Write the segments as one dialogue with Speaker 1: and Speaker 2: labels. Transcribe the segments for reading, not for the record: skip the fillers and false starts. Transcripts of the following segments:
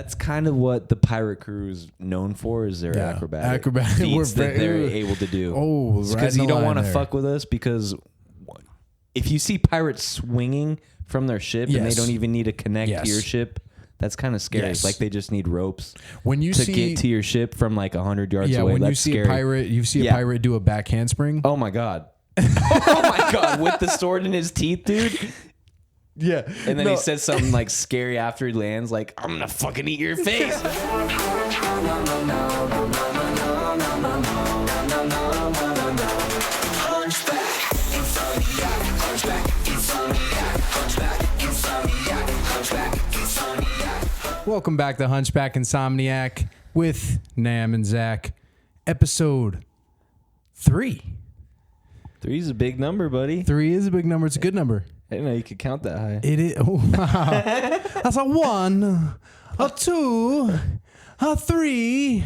Speaker 1: That's kind of what the pirate crew is known for, is their acrobatic feats that they're able to do.
Speaker 2: Oh,
Speaker 1: because you don't want to fuck with us, because if you see pirates swinging from their ship and they don't even need to connect to your ship, that's kind of scary. Like they just need ropes to get to your ship from like 100 yards away.
Speaker 2: When
Speaker 1: that's
Speaker 2: you see
Speaker 1: scary.
Speaker 2: a pirate do a back handspring.
Speaker 1: Oh my God. Oh my God. With the sword in his teeth, dude.
Speaker 2: Yeah.
Speaker 1: And then he says something like scary after he lands, like, I'm going to fucking eat your face.
Speaker 2: Welcome back to Hunchback Insomniac with Nahum Zack. Episode 3.
Speaker 1: 3 is a big number, buddy.
Speaker 2: 3 is a big number. It's a good number.
Speaker 1: I didn't know you could count that high.
Speaker 2: It is. Oh, wow. That's a 1, a 2, a 3.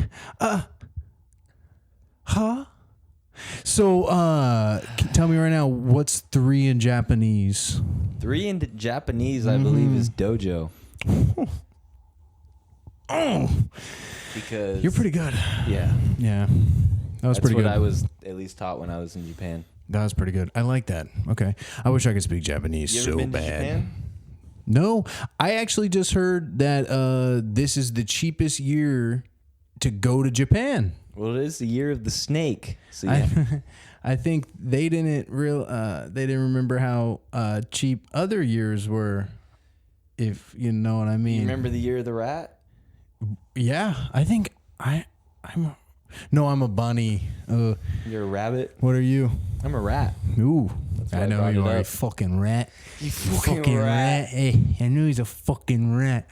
Speaker 2: So, tell me right now, what's 3 in Japanese?
Speaker 1: 3 in Japanese, I believe, is dojo.
Speaker 2: Oh,
Speaker 1: because
Speaker 2: you're pretty good.
Speaker 1: Yeah.
Speaker 2: That was pretty good.
Speaker 1: That's what I was at least taught when I was in Japan.
Speaker 2: That was pretty good. I like that. Okay. I wish I could speak Japanese
Speaker 1: You ever been
Speaker 2: bad.
Speaker 1: to Japan?
Speaker 2: No, I actually just heard that this is the cheapest year to go to Japan.
Speaker 1: Well, it is the year of the snake. So yeah.
Speaker 2: I think they didn't remember how cheap other years were, if you know what I mean.
Speaker 1: You remember the year of the rat?
Speaker 2: Yeah, I think I'm a bunny.
Speaker 1: You're a rabbit?
Speaker 2: What are you?
Speaker 1: I'm a rat.
Speaker 2: Ooh,
Speaker 1: I
Speaker 2: I know
Speaker 1: brought
Speaker 2: you
Speaker 1: it
Speaker 2: are a
Speaker 1: up.
Speaker 2: fucking rat.
Speaker 1: You fucking rat.
Speaker 2: Hey, I knew he's a fucking rat.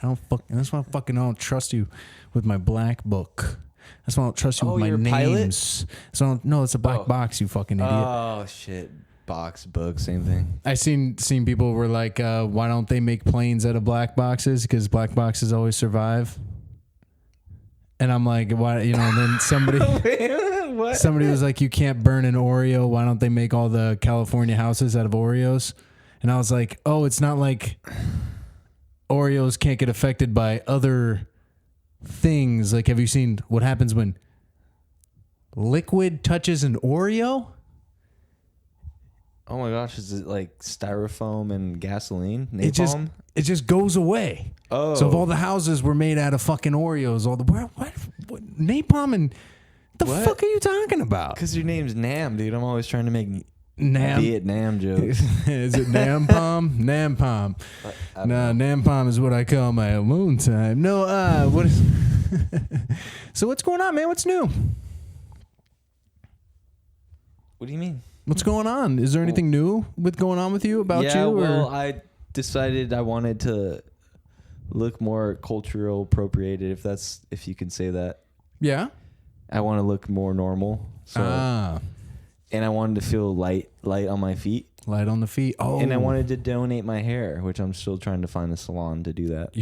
Speaker 2: That's why I don't trust you with my black book. That's why I don't trust you with my
Speaker 1: you're a
Speaker 2: names. No, it's a black box, you fucking idiot.
Speaker 1: Oh, shit. Box, book, same thing.
Speaker 2: I seen people were like, why don't they make planes out of black boxes? Because black boxes always survive. And I'm like, why? And then somebody was like, you can't burn an Oreo. Why don't they make all the California houses out of Oreos? And I was like, oh, it's not like Oreos can't get affected by other things. Like, have you seen what happens when liquid touches an Oreo?
Speaker 1: Oh my gosh, is it like styrofoam and gasoline?
Speaker 2: Napalm? It just goes away.
Speaker 1: Oh.
Speaker 2: So if all the houses were made out of fucking Oreos, what napalm and the fuck are you talking about?
Speaker 1: Because your name's Nam, dude. I'm always trying to make Vietnam jokes.
Speaker 2: Is it Nampalm? Nampalm. Nah, Nampalm is what I call my alone time. No, what is... So what's going on, man? What's new?
Speaker 1: What do you mean?
Speaker 2: What's going on? Is there anything new going on with you about you?
Speaker 1: Well, I decided I wanted to look more cultural appropriated, if you can say that.
Speaker 2: Yeah.
Speaker 1: I want to look more normal. So, and I wanted to feel light on my feet.
Speaker 2: Light on the feet. Oh.
Speaker 1: And I wanted to donate my hair, which I'm still trying to find a salon to do that.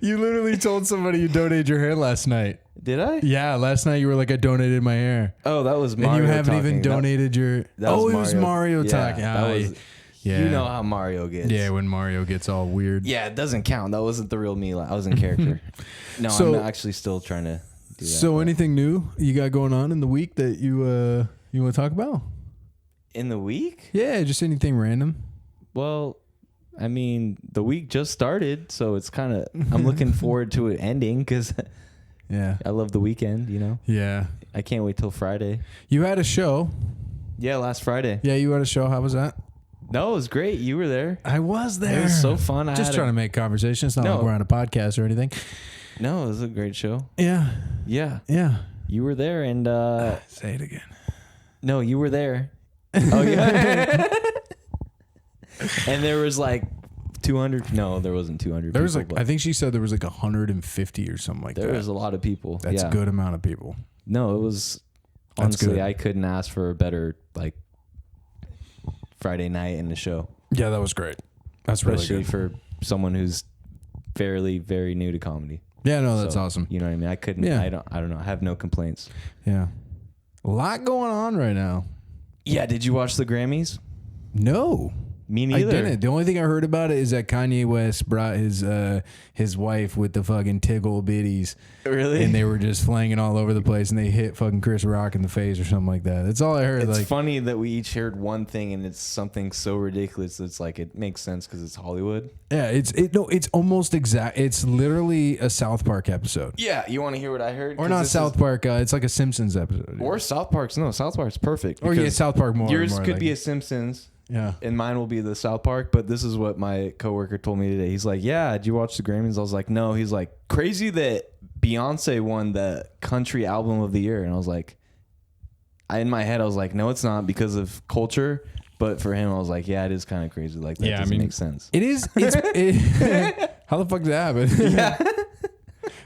Speaker 2: You literally told somebody you donated your hair last night.
Speaker 1: Did I?
Speaker 2: Yeah, last night you were like, I donated my hair.
Speaker 1: Oh, that was Mario.
Speaker 2: And you haven't
Speaker 1: talking.
Speaker 2: even donated your...
Speaker 1: It was
Speaker 2: Mario talking.
Speaker 1: Yeah. You know how Mario gets.
Speaker 2: Yeah, when Mario gets all weird.
Speaker 1: Yeah, it doesn't count. That wasn't the real me. I was in character. No, I'm actually still trying to do that.
Speaker 2: So anything new you got going on in the week that you want to talk about?
Speaker 1: In the week?
Speaker 2: Yeah, just anything random.
Speaker 1: Well, I mean, the week just started, so it's kind of... I'm looking forward to it ending because...
Speaker 2: Yeah.
Speaker 1: I love the weekend,
Speaker 2: Yeah.
Speaker 1: I can't wait till Friday.
Speaker 2: You had a show.
Speaker 1: Yeah, last Friday.
Speaker 2: Yeah, you had a show. How was that?
Speaker 1: No, it was great. You were there.
Speaker 2: I was there.
Speaker 1: It was so fun.
Speaker 2: Just trying to make conversation. It's not like we're on a podcast or anything.
Speaker 1: No, it was a great show.
Speaker 2: Yeah.
Speaker 1: Yeah.
Speaker 2: Yeah.
Speaker 1: You were there and...
Speaker 2: Say it again.
Speaker 1: No, you were there. Oh, yeah. And there was like 200. No, there wasn't 200
Speaker 2: there was
Speaker 1: people,
Speaker 2: like, I think she said there was like 150 or something like that.
Speaker 1: There was a lot of people.
Speaker 2: That's a good amount of people.
Speaker 1: No, it was... Honestly, I couldn't ask for a better like Friday night in the show.
Speaker 2: Yeah, that was great. That's really good.
Speaker 1: Especially for someone who's very new to comedy.
Speaker 2: Yeah, no, that's awesome.
Speaker 1: You know what I mean? I couldn't. Yeah. I don't know. I have no complaints.
Speaker 2: Yeah, a lot going on right now.
Speaker 1: Yeah. Did you watch the Grammys?
Speaker 2: No.
Speaker 1: Me neither.
Speaker 2: I didn't. The only thing I heard about it is that Kanye West brought his wife with the fucking tickle bitties.
Speaker 1: Really?
Speaker 2: And they were just flanging all over the place, and they hit fucking Chris Rock in the face or something like that. That's all I heard.
Speaker 1: It's funny that we each heard one thing, and it's something so ridiculous. It's like it makes sense because it's Hollywood.
Speaker 2: Yeah, it's almost exact. It's literally a South Park episode.
Speaker 1: Yeah, you want to hear what I heard?
Speaker 2: Or not South Park. It's like a Simpsons episode.
Speaker 1: Or South Park's. No, South Park's perfect.
Speaker 2: Or yeah, South Park more.
Speaker 1: Yours
Speaker 2: more
Speaker 1: could
Speaker 2: like
Speaker 1: be a Simpsons.
Speaker 2: Yeah.
Speaker 1: And mine will be the South Park, but this is what my coworker told me today. He's like, yeah, did you watch the Grammys? I was like, no. He's like, crazy that Beyonce won the country album of the year. And I was like, in my head, I was like, no, it's not because of culture. But for him, I was like, yeah, it is kind of crazy. Like, that doesn't make sense.
Speaker 2: It is. How the fuck did that happen?
Speaker 1: Yeah.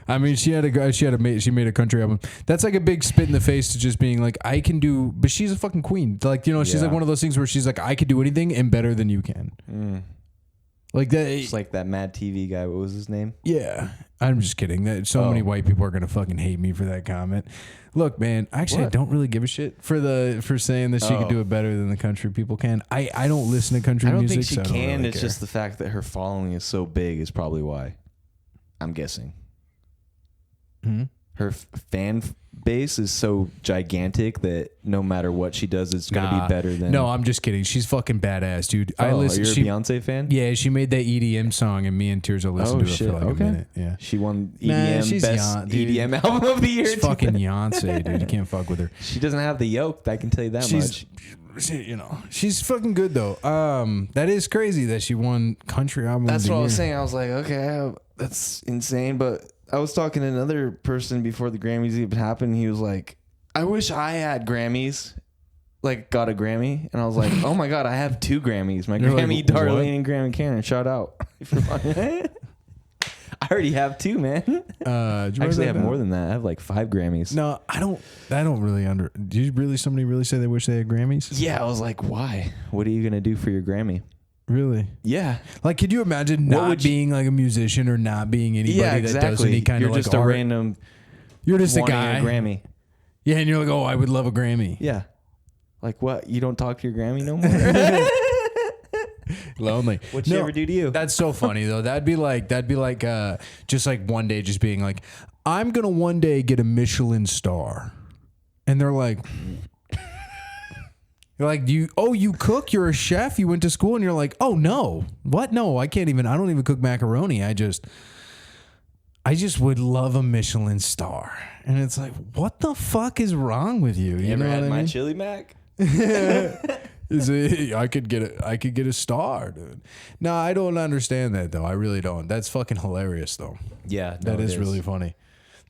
Speaker 2: I mean, she made a country album. That's like a big spit in the face to just being like, I can do, but she's a fucking queen. Like, she's like one of those things where she's like, I could do anything and better than you can. Like that.
Speaker 1: It's like that Mad TV guy. What was his name?
Speaker 2: Yeah. I'm just kidding. Many white people are going to fucking hate me for that comment. Look, man, actually, I don't really give a shit for saying that she could do it better than the country people can. I don't listen to country music.
Speaker 1: I don't think she can.
Speaker 2: Really
Speaker 1: it's just the fact that her following is so big is probably why. I'm guessing.
Speaker 2: Mm-hmm.
Speaker 1: Her fan base is so gigantic that no matter what she does, it's going to be better than...
Speaker 2: No, I'm just kidding. She's fucking badass, dude.
Speaker 1: You're a Beyonce fan?
Speaker 2: Yeah, she made that EDM song, and me and Tears will listen to it for like a minute. Yeah,
Speaker 1: she won EDM best EDM album of the year.
Speaker 2: She's fucking Beyonce, dude. You can't fuck with her.
Speaker 1: She doesn't have the yoke. I can tell you that much.
Speaker 2: She's fucking good though. That is crazy that she won country album.
Speaker 1: That's
Speaker 2: of the
Speaker 1: what
Speaker 2: year.
Speaker 1: I was saying. I was like, okay, that's insane, but. I was talking to another person before the Grammys even happened. He was like, I wish I had Grammys, like got a Grammy. And I was like, oh my God, I have 2 Grammys. My Grammy Darlene and Grammy Cannon. Shout out. I already have 2, man. I actually have more than that. I have like 5 Grammys.
Speaker 2: No, I don't really did somebody really say they wish they had Grammys?
Speaker 1: Yeah. I was like, why? What are you going to do for your Grammy?
Speaker 2: Really?
Speaker 1: Yeah.
Speaker 2: Like, could you imagine not being like a musician or not being anybody that does any kind of like
Speaker 1: just a
Speaker 2: art?
Speaker 1: random.
Speaker 2: You're just a guy.
Speaker 1: A Grammy.
Speaker 2: Yeah, and you're like, oh, I would love a Grammy.
Speaker 1: Yeah. Like what? You don't talk to your Grammy no more?
Speaker 2: Lonely.
Speaker 1: What'd she ever do to you?
Speaker 2: That's so funny though. That'd be like just like one day just being like, I'm gonna one day get a Michelin star, and they're like. You're like, you cook? You're a chef? You went to school? And you're like, oh no, what? No, I don't even cook macaroni. I just would love a Michelin star. And it's like, what the fuck is wrong with you?
Speaker 1: You ever had my chili mac?
Speaker 2: I could get a star, dude. No, I don't understand that though. I really don't. That's fucking hilarious though.
Speaker 1: Yeah,
Speaker 2: that is really funny.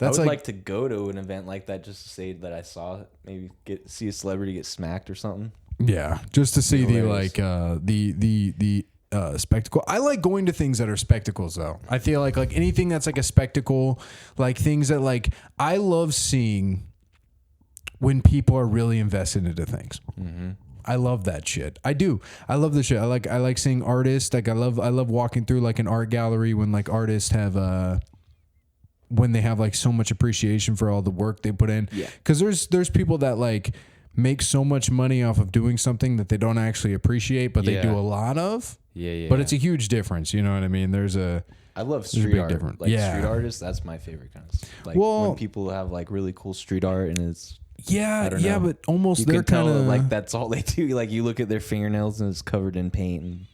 Speaker 1: I would like to go to an event like that just to say that I saw it. Maybe see a celebrity get smacked or something.
Speaker 2: Yeah, just to see the spectacle. I like going to things that are spectacles though. I feel like anything that's like a spectacle, like things that like I love seeing when people are really invested into things. Mm-hmm. I love that shit. I do. I love the shit. I like seeing artists. Like I love walking through like an art gallery when like artists have when they have like so much appreciation for all the work they put in. Yeah. Because there's people that like make so much money off of doing something that they don't actually appreciate, but they do a lot of. Yeah. But it's a huge difference. You know what I mean?
Speaker 1: I love street art. Difference. Like street artists, that's my favorite kind of stuff. Like when people have like really cool street art and it's
Speaker 2: but almost
Speaker 1: you they're kind of like that's all they do. Like you look at their fingernails and it's covered in paint and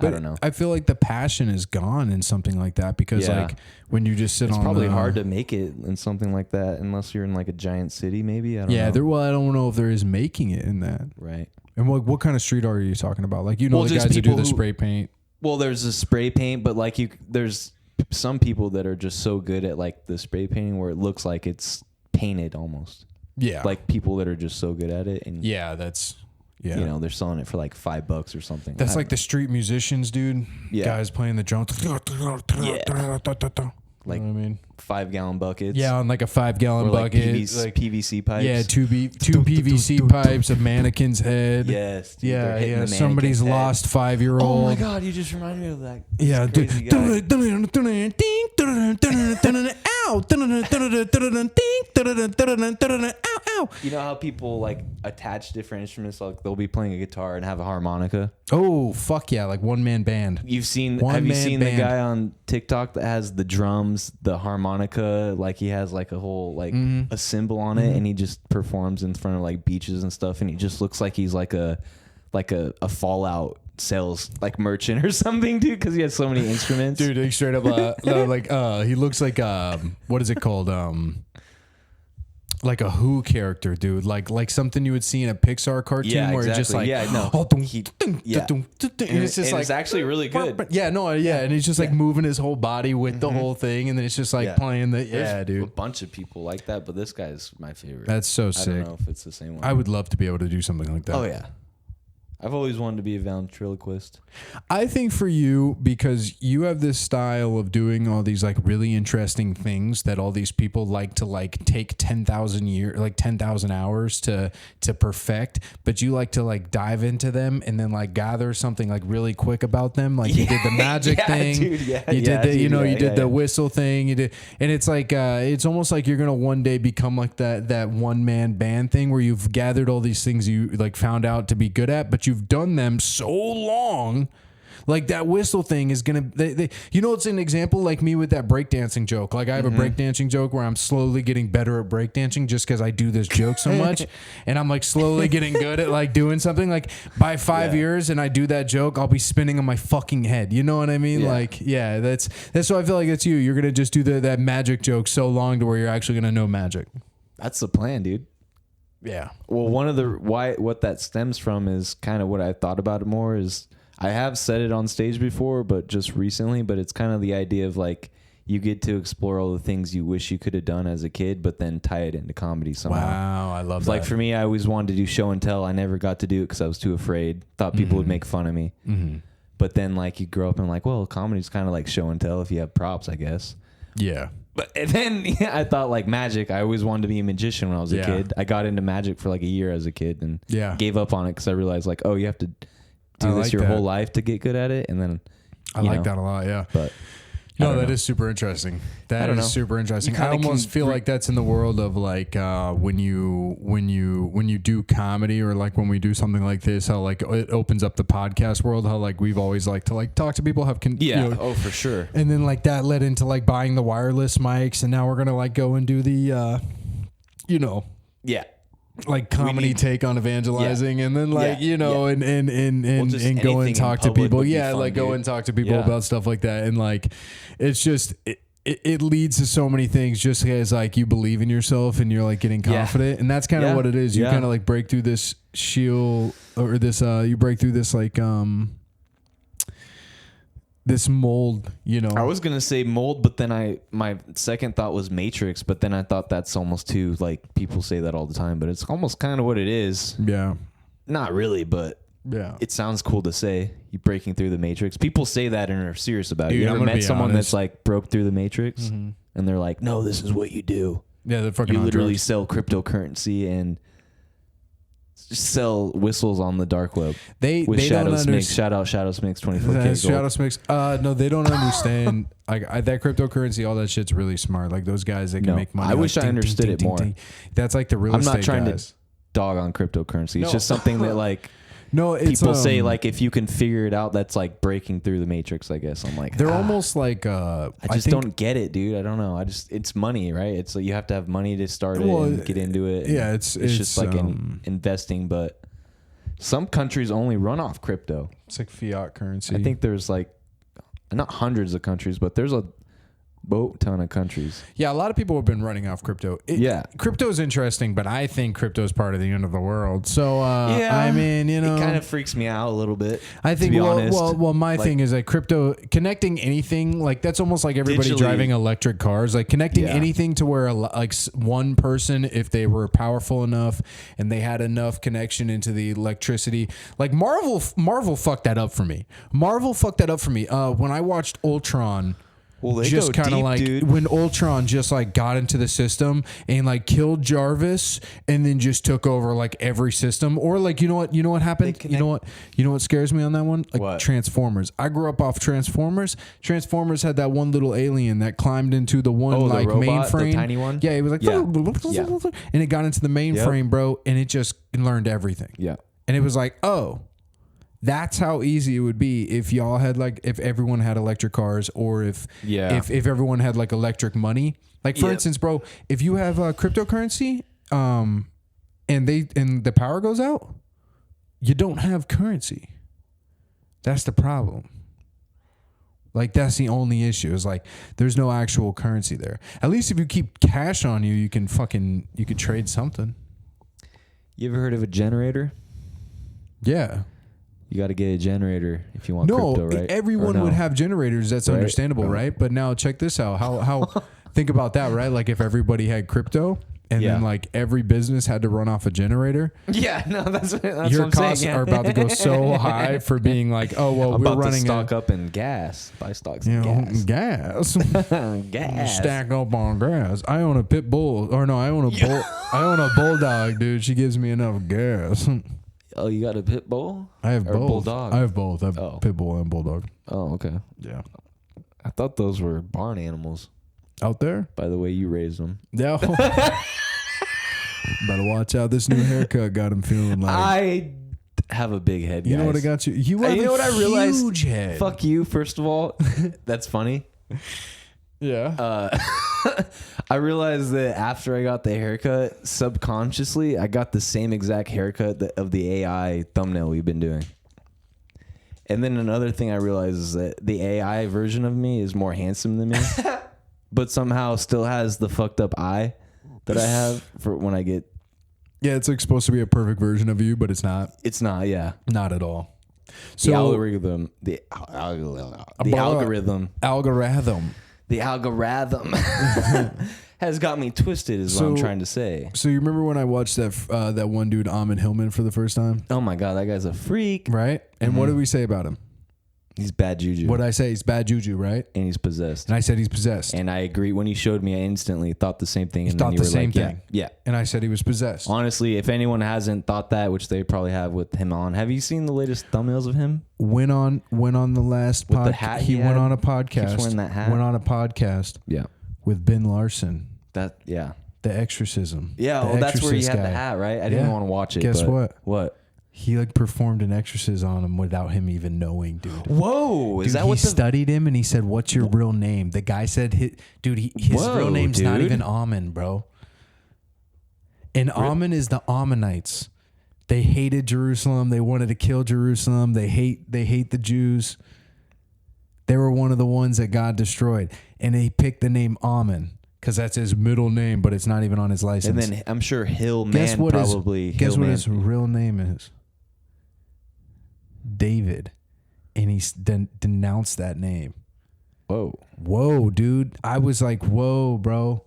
Speaker 1: I don't know.
Speaker 2: I feel like the passion is gone in something like that because like when you just sit
Speaker 1: it's probably hard to make it in something like that unless you're in like a giant city maybe. I don't know.
Speaker 2: I don't know if there is making it in that.
Speaker 1: Right.
Speaker 2: And what kind of street art are you talking about? Like the guys that do the spray paint.
Speaker 1: Well, there's the spray paint, but like there's some people that are just so good at like the spray painting where it looks like it's painted almost. Yeah. Like people that are just so good at it and you know, they're selling it for like $5 or something.
Speaker 2: That's like the street musicians, dude. Yeah. Guys playing the drums.
Speaker 1: Yeah. Like,
Speaker 2: you know what I mean?
Speaker 1: 5-gallon buckets.
Speaker 2: Yeah, on like a 5-gallon bucket.
Speaker 1: PVC pipes.
Speaker 2: Yeah, two PVC pipes, a mannequin's head.
Speaker 1: Yes. Dude,
Speaker 2: yeah. Somebody's lost 5-year-old.
Speaker 1: Oh my God, you just reminded me of that.
Speaker 2: Yeah, dude. ow, ow.
Speaker 1: You know how people like attach different instruments? Like they'll be playing a guitar and have a harmonica.
Speaker 2: Oh fuck yeah! Like one man band.
Speaker 1: Have you seen the guy on TikTok that has the drums, the harmonica? Like he has like a whole like a cymbal on it, and he just performs in front of like beaches and stuff, and he just looks like he's like a Fallout sales like merchant or something, dude, because he has so many instruments.
Speaker 2: Dude, like straight up he looks like what is it called? Like a Who character, dude. Like something you would see in a Pixar cartoon where it's just like and it's just like
Speaker 1: it's actually really good.
Speaker 2: And he's just like moving his whole body with the whole thing, and then it's just like playing the dude.
Speaker 1: A bunch of people like that, but this guy's my favorite.
Speaker 2: That's so sick.
Speaker 1: I don't know if it's the same one.
Speaker 2: I would love to be able to do something like that.
Speaker 1: Oh yeah. I've always wanted to be a ventriloquist.
Speaker 2: I think for you, because you have this style of doing all these like really interesting things that all these people like to like take 10,000 hours to perfect, but you like to like dive into them and then like gather something like really quick about them. Like you did the magic thing,
Speaker 1: dude,
Speaker 2: you did the whistle thing, you did, and it's like it's almost like you're gonna one day become like that one man band thing where you've gathered all these things you like found out to be good at, but you've done them so long. Like that whistle thing is gonna, it's an example like me with that breakdancing joke. Like I have a breakdancing joke where I'm slowly getting better at breakdancing just because I do this joke so much, and I'm like slowly getting good at like doing something. Like by 5 years and I do that joke, I'll be spinning on my fucking head. You know what I mean? Yeah. That's what I feel like it's you. You're gonna just do that magic joke so long to where you're actually gonna know magic.
Speaker 1: That's the plan, dude.
Speaker 2: Yeah.
Speaker 1: Well, one of the what that stems from is kind of what I thought about it more is I have said it on stage before, but just recently, but it's kind of the idea of like you get to explore all the things you wish you could have done as a kid, but then tie it into comedy somehow.
Speaker 2: Wow, I love that.
Speaker 1: Like for me, I always wanted to do show and tell. I never got to do it because I was too afraid. Thought people would make fun of me. But then like you grow up and like, well, comedy's kind of like show and tell if you have props, I guess.
Speaker 2: Yeah.
Speaker 1: But and then I thought like magic. I always wanted to be a magician when I was a kid. I got into magic for like a year as a kid and gave up on it because I realized like, oh, you have to do this your whole life to get good at it. And then
Speaker 2: I like that a lot. Yeah.
Speaker 1: But
Speaker 2: that is super interesting. That is super interesting. I almost feel like that's in the world of like when you do comedy or like when we do something like this, how like it opens up the podcast world. How like we've always liked to like talk to people,
Speaker 1: oh for sure.
Speaker 2: And then like that led into like buying the wireless mics, and now we're gonna like go and do the like comedy take on evangelizing, and then like and go and talk to people. Yeah, fun, like go and talk to people about stuff like that, and like it's just it leads to so many things. Just as like you believe in yourself and you're like getting confident, and that's kind of what it is. You kind of like break through this shield or this you break through this like this mold, I
Speaker 1: was gonna say mold, but then my second thought was Matrix, but then I thought that's almost too like people say that all the time, but it's almost kind of what it is.
Speaker 2: Yeah,
Speaker 1: not really, but it sounds cool to say. You breaking through the Matrix. People say that and are serious about it. You ever met someone that's like broke through the Matrix and they're like, "No, this is what you do."
Speaker 2: Yeah, they're fucking.
Speaker 1: You literally sell cryptocurrency and sell whistles on the dark web. They Shadow Smix. Shout out Shadow Smix 24K.
Speaker 2: Shadow Smix. No, they don't understand. Like that cryptocurrency, all that shit's really smart. Like those guys that can make money.
Speaker 1: I wish I understood it more.
Speaker 2: That's like the real estate guys. I'm not trying to
Speaker 1: dog on cryptocurrency. It's just something that like
Speaker 2: people
Speaker 1: say like if you can figure it out, that's like breaking through the Matrix, I guess. I'm like
Speaker 2: they're almost like
Speaker 1: I don't get it, dude. I don't know. It's money, right? It's like you have to have money to start it and get into it.
Speaker 2: Yeah, it's
Speaker 1: just like investing, but some countries only run off crypto.
Speaker 2: It's like fiat currency.
Speaker 1: I think there's like not hundreds of countries, but there's a boat ton of countries.
Speaker 2: Yeah, a lot of people have been running off crypto. Crypto is interesting, but I think crypto is part of the end of the world. So I mean, it
Speaker 1: kind of freaks me out a little bit.
Speaker 2: I think. My thing is like crypto connecting anything like that's almost like everybody driving electric cars. Like connecting anything to where like one person, if they were powerful enough and they had enough connection into the electricity, like Marvel fucked that up for me. When I watched Ultron.
Speaker 1: Well, they
Speaker 2: just
Speaker 1: kind of
Speaker 2: like
Speaker 1: dude.
Speaker 2: when Ultron just like got into the system and like killed Jarvis and then just took over like every system. Or like, you know what happened? You know what scares me on that one? Like
Speaker 1: what?
Speaker 2: Transformers. I grew up off Transformers. Transformers had that one little alien that climbed into the one like
Speaker 1: robot,
Speaker 2: mainframe.
Speaker 1: the tiny one?
Speaker 2: Yeah, it was like, and it got into the mainframe, bro, and it just learned everything.
Speaker 1: Yeah.
Speaker 2: And it was like, oh, that's how easy it would be if y'all had like, if everyone had electric cars, or if everyone had like electric money. Like for instance, bro, if you have a cryptocurrency, and the power goes out, you don't have currency. That's the problem. Like that's the only issue. Is like there's no actual currency there. At least if you keep cash on you, you could trade something.
Speaker 1: You ever heard of a generator?
Speaker 2: Yeah.
Speaker 1: You got to get a generator if you want crypto, right?
Speaker 2: Everyone would have generators. That's understandable, right? But now check this out. How think about that, right? Like if everybody had crypto and then like every business had to run off a generator.
Speaker 1: Yeah, no, that's
Speaker 2: your
Speaker 1: what
Speaker 2: costs
Speaker 1: I'm saying,
Speaker 2: are about to go so high for being like, oh well,
Speaker 1: I'm
Speaker 2: we're
Speaker 1: about
Speaker 2: running
Speaker 1: to stock up in gas, buy stocks in
Speaker 2: gas.
Speaker 1: gas.
Speaker 2: Stack up on gas. I own a pit bull, or no, I own a bulldog, dude. She gives me enough gas.
Speaker 1: Oh, you got a pit bull?
Speaker 2: I have both.
Speaker 1: Bulldog?
Speaker 2: I have both. I have pit bull and bulldog.
Speaker 1: Oh, okay.
Speaker 2: Yeah.
Speaker 1: I thought those were barn animals.
Speaker 2: Out there?
Speaker 1: By the way you raised them.
Speaker 2: Yeah. Better watch out. This new haircut got him feeling like.
Speaker 1: I have a big head, guys.
Speaker 2: You know what I got you? You have
Speaker 1: know what I realized?
Speaker 2: Huge head.
Speaker 1: Fuck you, first of all. That's funny.
Speaker 2: Yeah.
Speaker 1: I realized that after I got the haircut, subconsciously, I got the same exact haircut of the AI thumbnail we've been doing. And then another thing I realized is that the AI version of me is more handsome than me, but somehow still has the fucked up eye that I have for when I get.
Speaker 2: Yeah, it's like supposed to be a perfect version of you, but it's not.
Speaker 1: It's not, yeah.
Speaker 2: Not at all.
Speaker 1: So, the algorithm has got me twisted is what I'm trying to say.
Speaker 2: So you remember when I watched that one dude, Amon Hillman, for the first time?
Speaker 1: Oh my God, that guy's a freak.
Speaker 2: Right? And what did we say about him?
Speaker 1: He's bad juju.
Speaker 2: What did I say? He's bad juju, right?
Speaker 1: And he's possessed.
Speaker 2: And I said he's possessed.
Speaker 1: And I agree. When you showed me, I instantly thought the same thing.
Speaker 2: And then you were like,
Speaker 1: yeah.
Speaker 2: And I said he was possessed.
Speaker 1: Honestly, if anyone hasn't thought that, which they probably have with him on, have you seen the latest thumbnails of him?
Speaker 2: Went on the last podcast. He went on a podcast.
Speaker 1: Keeps wearing that hat.
Speaker 2: Went on a podcast.
Speaker 1: Yeah.
Speaker 2: With Ben Larson.
Speaker 1: The
Speaker 2: Exorcism.
Speaker 1: Yeah, well, that's where he had the hat, right? I didn't want to watch it.
Speaker 2: Guess what?
Speaker 1: What?
Speaker 2: He like performed an exorcism on him without him even knowing, dude.
Speaker 1: Whoa! Is that what
Speaker 2: he studied him and he said, "What's your real name?" The guy said, his real name's not even Ammon, bro. And Ammon is the Ammonites. They hated Jerusalem. They wanted to kill Jerusalem. They hate the Jews. They were one of the ones that God destroyed, and he picked the name Ammon because that's his middle name, but it's not even on his license.
Speaker 1: And then I'm sure Hillman
Speaker 2: guess what
Speaker 1: Hillman.
Speaker 2: his real name is? David, and he denounced that name. Whoa, dude! I was like, whoa, bro,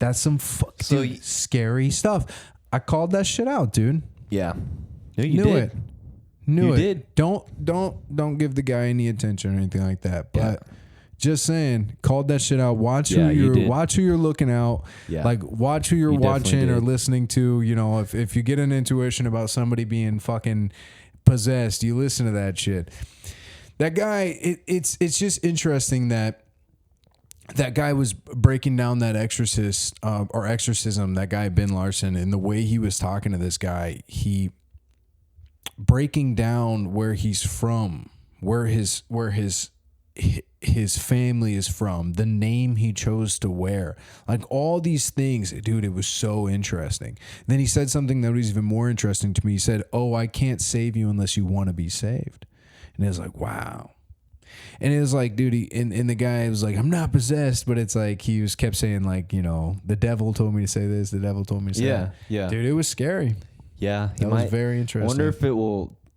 Speaker 2: that's some scary stuff. I called that shit out, dude.
Speaker 1: Yeah, no, you did.
Speaker 2: Knew it. Don't give the guy any attention or anything like that. But just saying, called that shit out. Watch who you're looking out. Yeah. Like watch who you're watching or listening to. You know, if you get an intuition about somebody being fucking possessed, you listen to that shit. That guy, it's just interesting that guy was breaking down that exorcism, that guy Ben Larson, and the way he was talking to this guy, he breaking down where he's from, where his family is from, the name he chose to wear, like all these things, dude. It was so interesting. Then he said something that was even more interesting to me. He said, "Oh, I can't save you unless you want to be saved." And it was like, wow. And it was like, dude, and the guy was like, "I'm not possessed," but it's like he kept saying, like, you know, the devil told me to say this, the devil told me to say that. Yeah. Dude, it was scary.
Speaker 1: Yeah,
Speaker 2: that was very interesting.
Speaker 1: I wonder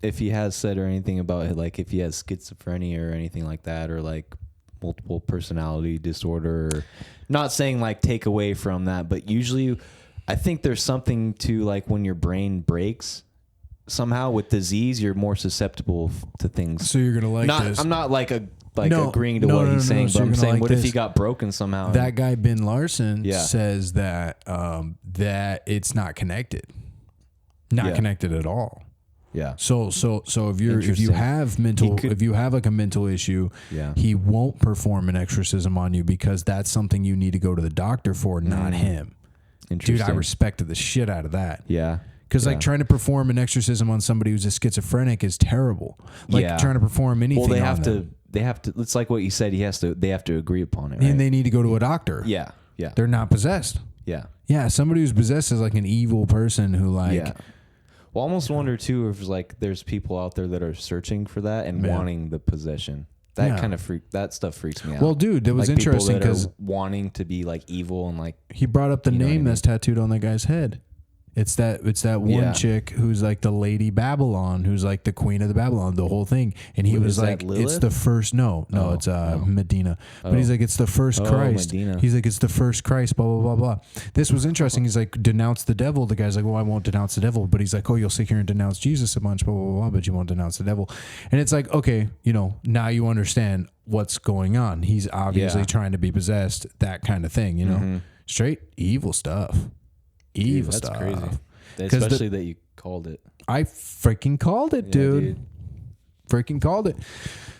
Speaker 1: if he has said or anything about it, like if he has schizophrenia or anything like that, or like multiple personality disorder. Or, not saying like take away from that, but usually I think there's something to like when your brain breaks somehow with disease, you're more susceptible to things.
Speaker 2: So you're gonna like this.
Speaker 1: I'm not like like agreeing to what he's saying, but I'm saying, what if he got broken somehow?
Speaker 2: That guy Ben Larson says that that it's not connected, connected at all.
Speaker 1: Yeah.
Speaker 2: So if you have like a mental issue, he won't perform an exorcism on you because that's something you need to go to the doctor for, not him. Dude, I respected the shit out of that.
Speaker 1: Yeah.
Speaker 2: Because like trying to perform an exorcism on somebody who's a schizophrenic is terrible. Like trying to perform anything. Well,
Speaker 1: they have to. It's like what you said. They have to agree upon it. Right?
Speaker 2: And they need to go to a doctor.
Speaker 1: Yeah. Yeah.
Speaker 2: They're not possessed.
Speaker 1: Yeah.
Speaker 2: Yeah. Somebody who's possessed is like an evil person who like. Yeah.
Speaker 1: Well, I almost wonder too if like there's people out there that are searching for that and wanting the possession. That kind of that stuff freaks me out.
Speaker 2: Well, dude, that was like interesting because
Speaker 1: wanting to be like evil and like
Speaker 2: he brought up the name that's tattooed on that guy's head. It's that one chick who's like the Lady Babylon, who's like the queen of the Babylon, the whole thing. And he was like, it's the first, it's Medina. But he's like, it's the first Christ. Medina. He's like, it's the first Christ, blah, blah, blah, blah. This was interesting. He's like, denounce the devil. The guy's like, well, I won't denounce the devil. But he's like, oh, you'll sit here and denounce Jesus a bunch, blah, blah, blah, but you won't denounce the devil. And it's like, okay, now you understand what's going on. He's obviously trying to be possessed, that kind of thing, Straight evil stuff. Evil
Speaker 1: that's
Speaker 2: stuff.
Speaker 1: Crazy. Especially that you called it.
Speaker 2: I freaking called it, dude. Freaking called it.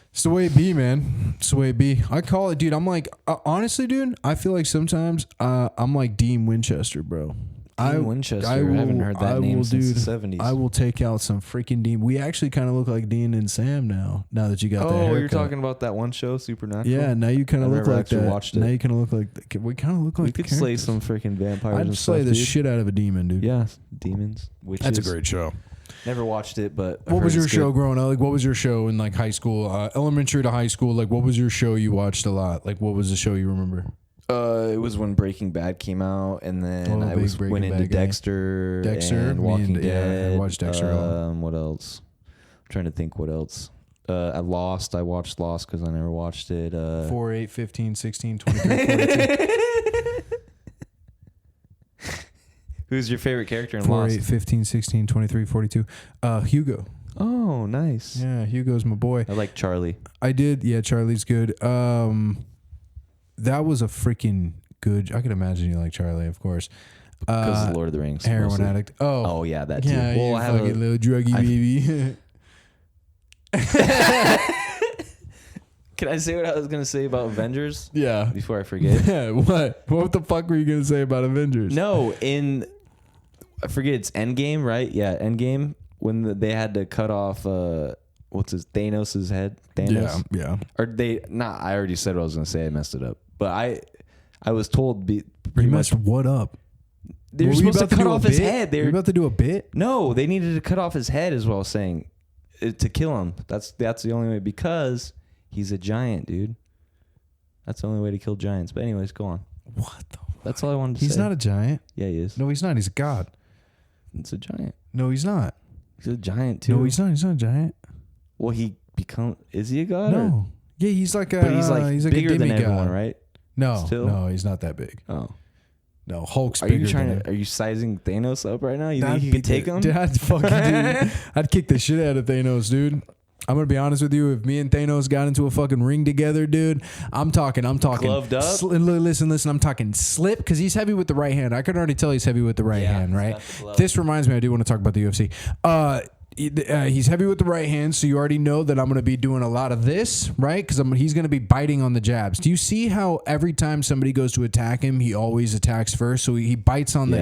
Speaker 2: It's the way it be, man. It's the way it be. I call it, dude. I'm like, honestly, dude, I feel like sometimes I'm like Dean Winchester, bro.
Speaker 1: Winchester. I haven't heard that name since the 70s.
Speaker 2: I will take out some freaking Dean. We actually kind of look like Dean and Sam now that you got that haircut.
Speaker 1: Oh, you're talking about that one show, Supernatural?
Speaker 2: Yeah, now you kind of look like that. Watched it. Now you kind of look like... We kind of look like...
Speaker 1: We could slay some freaking vampires and stuff,
Speaker 2: slay the shit out of a demon, dude.
Speaker 1: Yeah, demons, witches.
Speaker 2: That's a great show.
Speaker 1: Never watched it, but...
Speaker 2: What was your show growing up? Like, what was your show in like high school, elementary to high school? Like, what was your show you watched a lot? Like, what was the show you remember?
Speaker 1: It was when Breaking Bad came out, and then I went into Dexter and Walking Dead.
Speaker 2: Yeah, I watched Dexter.
Speaker 1: What else? I'm trying to think what else. I watched Lost because I never watched it.
Speaker 2: 4, 8, 15, 16, 23, 42.
Speaker 1: Who's your favorite character in Lost?
Speaker 2: 4, 8, 15, 16, 23, 42. Hugo.
Speaker 1: Oh, nice.
Speaker 2: Yeah, Hugo's my boy.
Speaker 1: I like Charlie.
Speaker 2: I did. Yeah, Charlie's good. That was a freaking good... I can imagine you like Charlie, of course.
Speaker 1: Because of Lord of the Rings.
Speaker 2: Heroin mostly. Addict. Oh,
Speaker 1: yeah, that too.
Speaker 2: Yeah, well, I have a little druggy baby.
Speaker 1: Can I say what I was going to say about Avengers?
Speaker 2: Yeah.
Speaker 1: Before I forget.
Speaker 2: Yeah, what? What the fuck were you going to say about Avengers?
Speaker 1: No, I forget, it's Endgame, right? Yeah, Endgame. When they had to cut off... Thanos' head? Thanos?
Speaker 2: Yeah.
Speaker 1: Or I already said what I was going to say. I messed it up. But I was told...
Speaker 2: You messed what up?
Speaker 1: They were supposed to cut off his head.
Speaker 2: They were about to do a bit?
Speaker 1: No, they needed to cut off his head as well, saying to kill him. That's the only way, because he's a giant, dude. That's the only way to kill giants. But anyways, go on.
Speaker 2: What the fuck?
Speaker 1: That's all I wanted to say.
Speaker 2: He's not a giant.
Speaker 1: Yeah, he is.
Speaker 2: No, he's not. He's a god.
Speaker 1: It's a giant.
Speaker 2: No, he's not.
Speaker 1: He's a giant, too.
Speaker 2: No, he's not. He's not a giant.
Speaker 1: Well, is he a god?
Speaker 2: No.
Speaker 1: Or?
Speaker 2: Yeah, he's like a...
Speaker 1: But he's like bigger than everyone, right?
Speaker 2: No. Still? No, he's not that big.
Speaker 1: Oh.
Speaker 2: No, Hulk's bigger.
Speaker 1: Are you sizing Thanos up right now? You think you could take him?
Speaker 2: Dude, I'd kick the shit out of Thanos, dude. I'm gonna be honest with you. If me and Thanos got into a fucking ring together, dude, I'm talking.
Speaker 1: Gloved up.
Speaker 2: Listen. I'm talking slip, because he's heavy with the right hand. I can already tell he's heavy with the right hand, right? This reminds me. I do want to talk about the UFC. He's heavy with the right hand, so you already know that I'm going to be doing a lot of this, right? Because he's going to be biting on the jabs. Do you see how every time somebody goes to attack him, he always attacks first? So he bites on the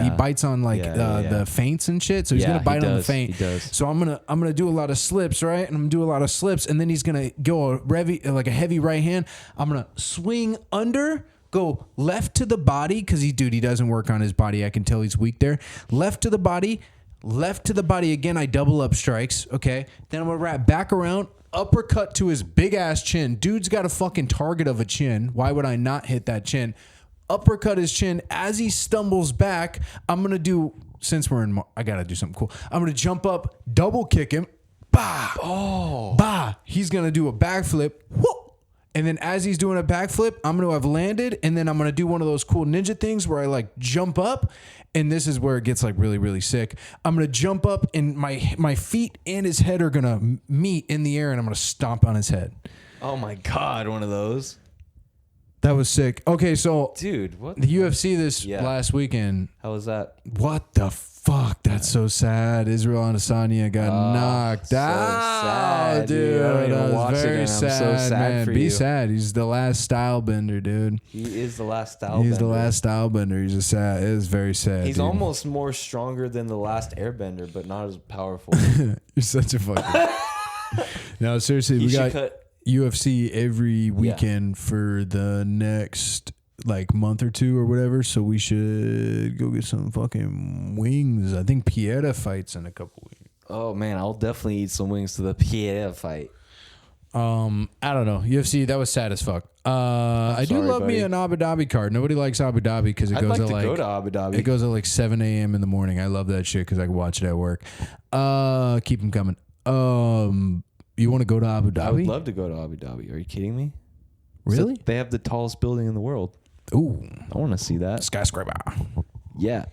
Speaker 2: feints and shit. So he's going to bite on the feint. He does. So I'm gonna do a lot of slips, right? And I'm gonna do a lot of slips, and then he's gonna go a heavy right hand. I'm gonna swing under. Go left to the body, because he doesn't work on his body. I can tell he's weak there. Left to the body. Left to the body again. I double up strikes. Okay. Then I'm going to wrap back around. Uppercut to his big ass chin. Dude's got a fucking target of a chin. Why would I not hit that chin? Uppercut his chin. As he stumbles back, I'm going to do, I got to do something cool. I'm going to jump up, double kick him. Bah. Oh. Bah. He's going to do a backflip. Whoop. And then as he's doing a backflip, I'm going to have landed, and then I'm going to do one of those cool ninja things where I like jump up, and this is where it gets like really, really sick. I'm going to jump up, and my feet and his head are going to meet in the air, and I'm going to stomp on his head.
Speaker 1: Oh my God, one of those.
Speaker 2: That was sick. Okay, so
Speaker 1: dude, what
Speaker 2: the UFC this last weekend?
Speaker 1: How was that?
Speaker 2: What the fuck? That's so sad. Israel Adesanya got knocked out,
Speaker 1: sad, dude. I don't even watch
Speaker 2: very
Speaker 1: it,
Speaker 2: sad,
Speaker 1: I'm so sad
Speaker 2: man.
Speaker 1: for
Speaker 2: Be
Speaker 1: you.
Speaker 2: sad. He's the last style bender, dude.
Speaker 1: He is the last style.
Speaker 2: He's the last style bender. He's just sad. It is very sad.
Speaker 1: He's
Speaker 2: dude.
Speaker 1: almost more stronger than the last airbender, but not as powerful.
Speaker 2: You're such a fucking. No, seriously, we got UFC every weekend for the next like month or two or whatever, so we should go get some fucking wings. I think Pieta fights in a couple weeks.
Speaker 1: Oh man, I'll definitely eat some wings to the Pieta fight.
Speaker 2: I don't know. UFC, that was sad as fuck. I do love me an Abu Dhabi card. Nobody likes Abu Dhabi because it goes at like
Speaker 1: go to Abu Dhabi.
Speaker 2: It goes at like 7 a.m. in the morning. I love that shit because I can watch it at work. Keep them coming. You want to go to Abu Dhabi?
Speaker 1: I would love to go to Abu Dhabi. Are you kidding me?
Speaker 2: Really?
Speaker 1: So they have the tallest building in the world.
Speaker 2: Ooh,
Speaker 1: I want to see that
Speaker 2: skyscraper.
Speaker 1: Yeah,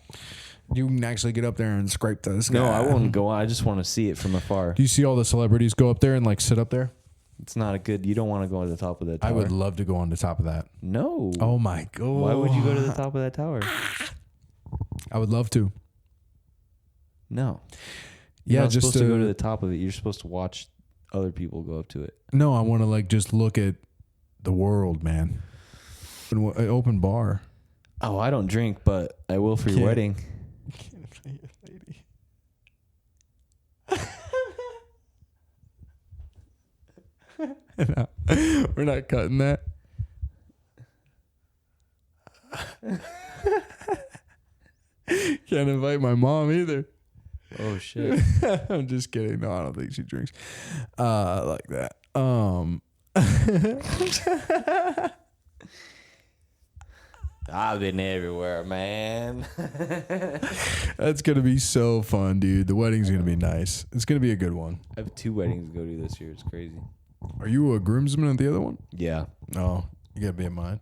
Speaker 2: you can actually get up there and scrape the sky.
Speaker 1: No, I won't go. I just want to see it from afar.
Speaker 2: Do you see all the celebrities go up there and like sit up there?
Speaker 1: It's not a good. You don't want to go to the top of that tower.
Speaker 2: I would love to go on the top of that.
Speaker 1: No.
Speaker 2: Oh my god.
Speaker 1: Why would you go to the top of that tower?
Speaker 2: I would love to.
Speaker 1: No. You're not
Speaker 2: just
Speaker 1: supposed to go to the top of it. You're supposed to watch other people go up to it.
Speaker 2: No, I want to like just look at the world, man. An open bar.
Speaker 1: Oh, I don't drink, but I will for your wedding.
Speaker 2: No, we're not cutting that. Can't invite my mom either.
Speaker 1: Oh shit.
Speaker 2: I'm just kidding. No, I don't think she drinks like that.
Speaker 1: I've been everywhere, man.
Speaker 2: That's gonna be so fun, dude. The wedding's gonna be nice. It's gonna be a good one.
Speaker 1: I have 2 weddings to go to this year. It's crazy.
Speaker 2: Are you a groomsman at the other one?
Speaker 1: Yeah.
Speaker 2: No, you gotta be at mine.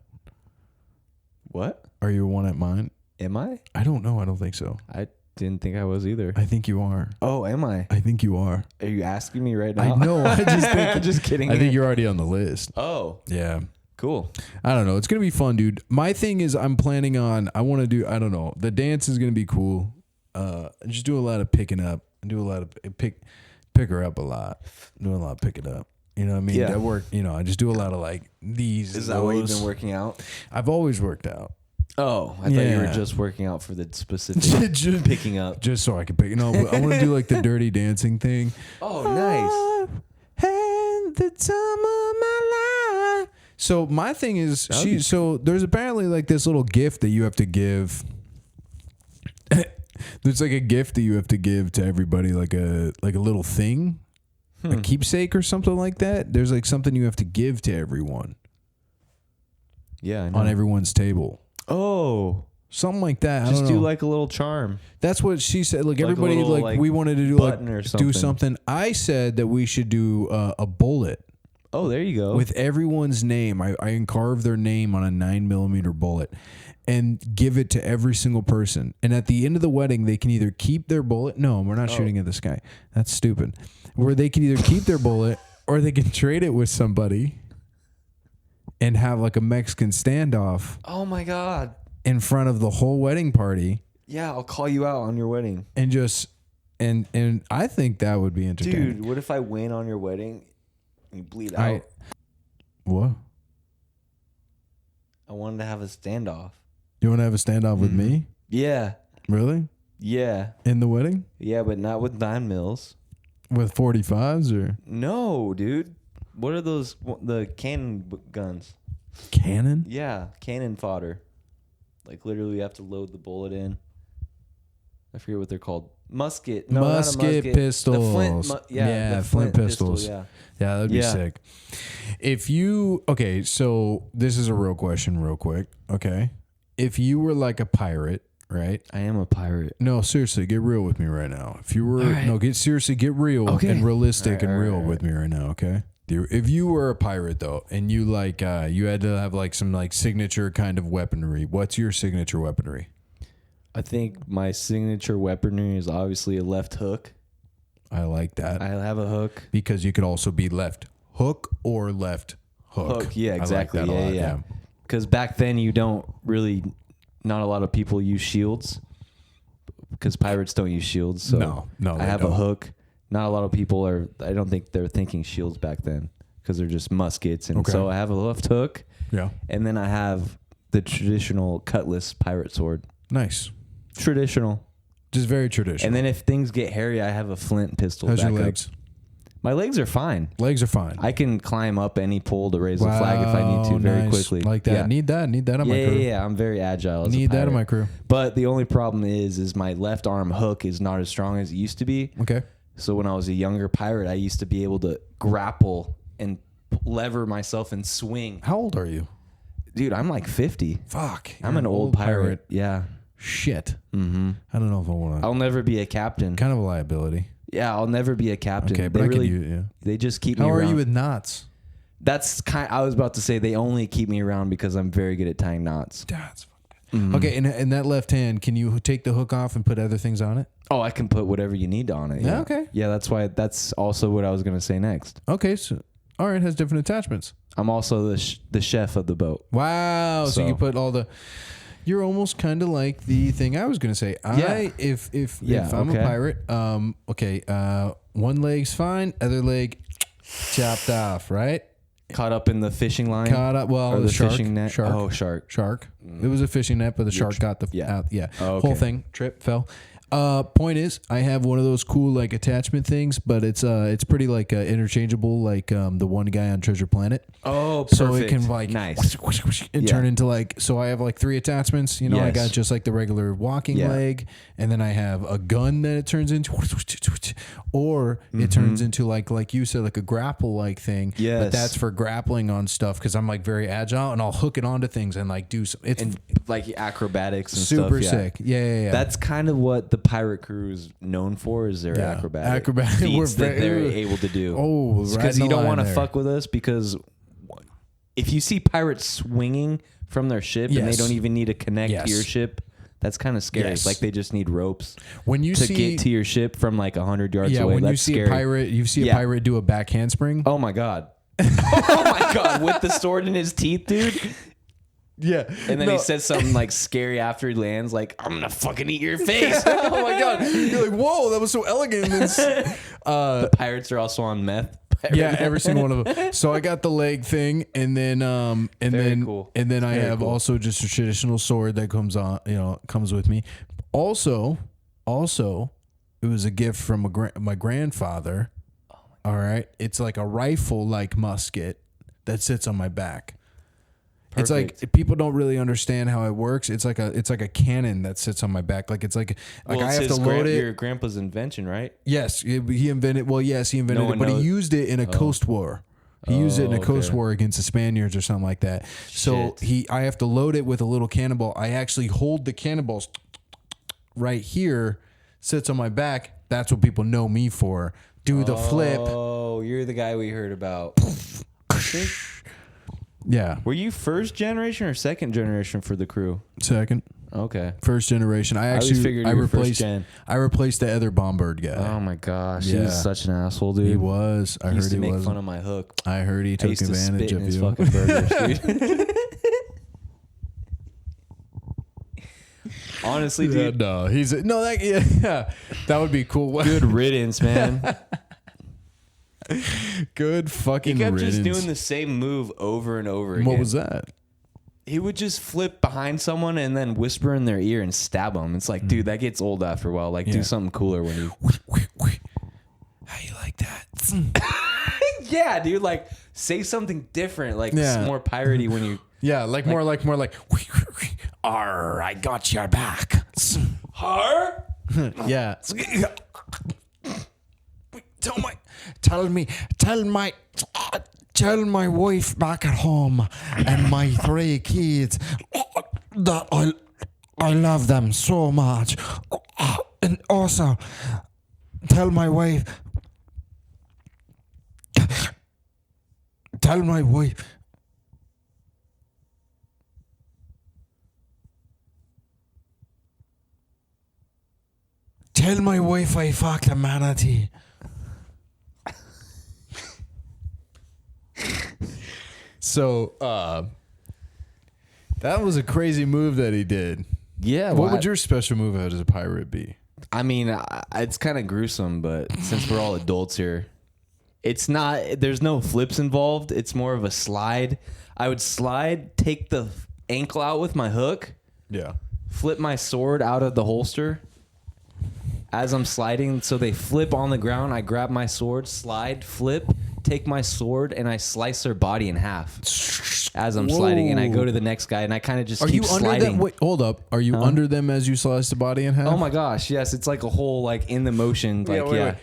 Speaker 1: What?
Speaker 2: Are you one at mine?
Speaker 1: Am I?
Speaker 2: I don't know. I don't think so.
Speaker 1: I didn't think I was either.
Speaker 2: I think you are.
Speaker 1: Oh, am I?
Speaker 2: I think you are.
Speaker 1: Are you asking me right now?
Speaker 2: I know. I just think.
Speaker 1: I'm just kidding.
Speaker 2: I think you're already on the list.
Speaker 1: Oh.
Speaker 2: Yeah.
Speaker 1: Cool.
Speaker 2: I don't know. It's going to be fun, dude. My thing is I want to do, I don't know. The dance is going to be cool. Just do a lot of picking up. Do a lot of pick her up a lot. Do a lot of picking up. You know what I mean?
Speaker 1: Yeah.
Speaker 2: I work, I just do a lot of like these.
Speaker 1: Is that why you've been working out?
Speaker 2: I've always worked out.
Speaker 1: Oh, I thought you were just working out for the specific picking up.
Speaker 2: Just so I can pick. No, I want to do like the dirty dancing thing.
Speaker 1: Oh, nice.
Speaker 2: Had the time of my life. So my thing is, so there's apparently like this little gift that you have to give. There's like a gift that you have to give to everybody, like a little thing, a keepsake or something like that. There's like something you have to give to everyone.
Speaker 1: Yeah, I know.
Speaker 2: On everyone's table.
Speaker 1: Oh,
Speaker 2: something like that.
Speaker 1: Just do like a little charm.
Speaker 2: That's what she said. Like everybody, like we wanted to do do something. I said that we should do a bullet.
Speaker 1: Oh, there you go.
Speaker 2: With everyone's name. I carve their name on a 9mm bullet and give it to every single person. And at the end of the wedding, they can either keep their bullet. No, we're not shooting at the sky. That's stupid. Where they can either keep their bullet or they can trade it with somebody and have like a Mexican standoff.
Speaker 1: Oh my God.
Speaker 2: In front of the whole wedding party.
Speaker 1: Yeah, I'll call you out on your wedding.
Speaker 2: And just, and I think that would be entertaining.
Speaker 1: Dude, what if I win on your wedding? You bleed out.
Speaker 2: What?
Speaker 1: I wanted to have a standoff.
Speaker 2: You want to have a standoff with me?
Speaker 1: Yeah.
Speaker 2: Really?
Speaker 1: Yeah.
Speaker 2: In the wedding?
Speaker 1: Yeah, but not with 9 mils.
Speaker 2: With 45s or?
Speaker 1: No, dude. What are those? The cannon guns.
Speaker 2: Cannon?
Speaker 1: Yeah, cannon fodder. Like literally, you have to load the bullet in. I forget what they're called. Musket. No,
Speaker 2: musket pistols.
Speaker 1: The Flint,
Speaker 2: Flint pistols.
Speaker 1: Pistol,
Speaker 2: yeah, that'd be sick. If you so this is a real question, real quick. Okay, if you were like a pirate, right?
Speaker 1: I am a pirate.
Speaker 2: No, seriously, get real with me right now. If you were get real and realistic and real with me right now. Okay. If you were a pirate though, and you like you had to have like some like signature kind of weaponry, what's your signature weaponry?
Speaker 1: I think my signature weaponry is obviously a left hook.
Speaker 2: I like that.
Speaker 1: I have a hook
Speaker 2: because you could also be left hook or left hook.
Speaker 1: Yeah, exactly.
Speaker 2: Like that
Speaker 1: yeah. Because back then not a lot of people use shields. Because pirates don't use shields. So
Speaker 2: no,
Speaker 1: I have a hook. Not a lot of people I don't think they're thinking shields back then. Because they're just muskets. And so I have a left hook.
Speaker 2: Yeah.
Speaker 1: And then I have the traditional cutlass pirate sword.
Speaker 2: Nice.
Speaker 1: Traditional.
Speaker 2: Just very traditional.
Speaker 1: And then if things get hairy, I have a flint pistol.
Speaker 2: How's your legs?
Speaker 1: My legs are fine.
Speaker 2: Legs are fine.
Speaker 1: I can climb up any pole to raise the flag if I need to very quickly.
Speaker 2: Like that. Yeah. Need that on my crew.
Speaker 1: Yeah, I'm very agile.
Speaker 2: Need that on my crew.
Speaker 1: But the only problem is my left arm hook is not as strong as it used to be.
Speaker 2: Okay.
Speaker 1: So when I was a younger pirate, I used to be able to grapple and lever myself and swing.
Speaker 2: How old are you?
Speaker 1: Dude, I'm like 50.
Speaker 2: Fuck.
Speaker 1: I'm an old pirate. Yeah.
Speaker 2: Shit.
Speaker 1: Mm-hmm.
Speaker 2: I don't know if I want to.
Speaker 1: I'll never be a captain.
Speaker 2: Kind of a liability.
Speaker 1: Yeah, I'll never be a captain.
Speaker 2: Okay, but
Speaker 1: they just keep me around.
Speaker 2: How are you with knots?
Speaker 1: I was about to say they only keep me around because I'm very good at tying knots.
Speaker 2: That's okay, and that left hand, can you take the hook off and put other things on it?
Speaker 1: Oh, I can put whatever you need on it. Yeah.
Speaker 2: Okay.
Speaker 1: Yeah, that's also what I was going to say next.
Speaker 2: Okay, so all right, it has different attachments.
Speaker 1: I'm also the chef of the boat.
Speaker 2: Wow, so you put all the... You're almost kind of like the thing I was going to say. If I'm a pirate, one leg's fine, other leg chopped off, right?
Speaker 1: Caught up in the fishing line.
Speaker 2: Or
Speaker 1: the
Speaker 2: shark,
Speaker 1: fishing net.
Speaker 2: Shark. It was a fishing net, but the shark got the out. Yeah.
Speaker 1: Oh, okay.
Speaker 2: Whole thing fell. Point is, I have one of those cool like attachment things, but it's pretty like interchangeable, like the one guy on Treasure Planet.
Speaker 1: Oh, perfect.
Speaker 2: So it can like
Speaker 1: nice
Speaker 2: and turn into like. So I have like 3 attachments. You know, I got just like the regular walking leg, and then I have a gun that it turns into, or it turns into like you said, like a grapple like thing.
Speaker 1: Yes.
Speaker 2: But that's for grappling on stuff because I'm like very agile and I'll hook it onto things and like do some. It's
Speaker 1: like acrobatics and
Speaker 2: super
Speaker 1: stuff.
Speaker 2: sick. Yeah.
Speaker 1: That's kind of what the pirate crew is known for, is their acrobatic feats that they're able to do.
Speaker 2: Oh,
Speaker 1: because you don't want to fuck with us, because if you see pirates swinging from their ship and they don't even need to connect to your ship, that's kind of scary. Yes. Like they just need ropes to get to your ship from like 100 yards away.
Speaker 2: When
Speaker 1: that's
Speaker 2: you see
Speaker 1: scary.
Speaker 2: a pirate do a back handspring.
Speaker 1: Oh my god. Oh my god, with the sword in his teeth, dude.
Speaker 2: Yeah.
Speaker 1: And then he says something like scary after he lands, like, I'm gonna fucking eat your face.
Speaker 2: Oh my god. You're like, whoa, that was so elegant.
Speaker 1: The pirates are also on meth.
Speaker 2: Every single one of them. So I got the leg thing, and then I have also just a traditional sword that comes with me. Also, it was a gift from my grandfather. All right. It's like a rifle like musket that sits on my back. Perfect. It's like people don't really understand how it works. It's like a cannon that sits on my back. Like it's like I have to load it.
Speaker 1: Your grandpa's invention, right?
Speaker 2: Yes, he invented. Well, yes, he invented it, but he used it in a coast war. He used it in a coast war against the Spaniards or something like that. So I have to load it with a little cannonball. I actually hold the cannonballs right here, sits on my back. That's what people know me for. Do the flip.
Speaker 1: Oh, you're the guy we heard about.
Speaker 2: Yeah.
Speaker 1: Were you first generation or second generation for the crew?
Speaker 2: Second.
Speaker 1: Okay.
Speaker 2: First generation. I replaced the other Bombird guy.
Speaker 1: Oh my gosh. He was such an asshole, dude.
Speaker 2: He was. I heard he was.
Speaker 1: Make fun of my hook.
Speaker 2: I heard he took advantage of
Speaker 1: his
Speaker 2: you.
Speaker 1: Fucking burgers, dude. Honestly, dude.
Speaker 2: That would be cool.
Speaker 1: Good riddance, man.
Speaker 2: Good fucking riddance.
Speaker 1: He kept just doing the same move over and over again.
Speaker 2: What was that?
Speaker 1: He would just flip behind someone and then whisper in their ear and stab them. It's like, dude, that gets old after a while. Like, do something cooler when you...
Speaker 2: How you like that?
Speaker 1: Yeah, dude. Like, say something different. Like, more piratey when you...
Speaker 2: Yeah, more like... Arr, I got your back.
Speaker 1: Har?
Speaker 2: Yeah. Tell my wife back at home and my 3 kids that I love them so much. And also tell my wife I fucked a manatee. So that was a crazy move that he did.
Speaker 1: Yeah.
Speaker 2: What would your special move as a pirate be?
Speaker 1: I mean, it's kind of gruesome, but since we're all adults here, it's not, there's no flips involved. It's more of a slide. I would slide, take the ankle out with my hook.
Speaker 2: Yeah.
Speaker 1: Flip my sword out of the holster as I'm sliding. So they flip on the ground. I grab my sword, slide, flip, take my sword, and I slice their body in half as I'm sliding. And I go to the next guy, and I kind of just keep sliding.
Speaker 2: Under them? Wait, hold up. Are you under them as you slice the body in half?
Speaker 1: Oh my gosh, yes. It's like a whole, like, in the motion. Like, yeah.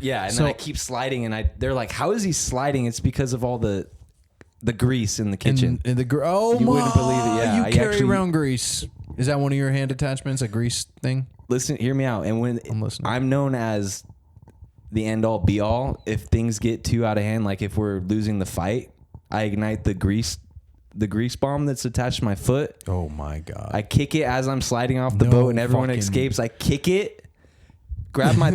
Speaker 1: Yeah, and then I keep sliding, and they're like, how is he sliding? It's because of all the grease in the kitchen.
Speaker 2: You wouldn't believe it. Yeah, you carry around grease. Is that one of your hand attachments, a grease thing?
Speaker 1: Listen, hear me out. And when I'm known as the end all be all, if things get too out of hand, like if we're losing the fight, I ignite the grease bomb that's attached to my foot.
Speaker 2: Oh my God.
Speaker 1: I kick it as I'm sliding off the boat and everyone escapes. I kick it. Grab my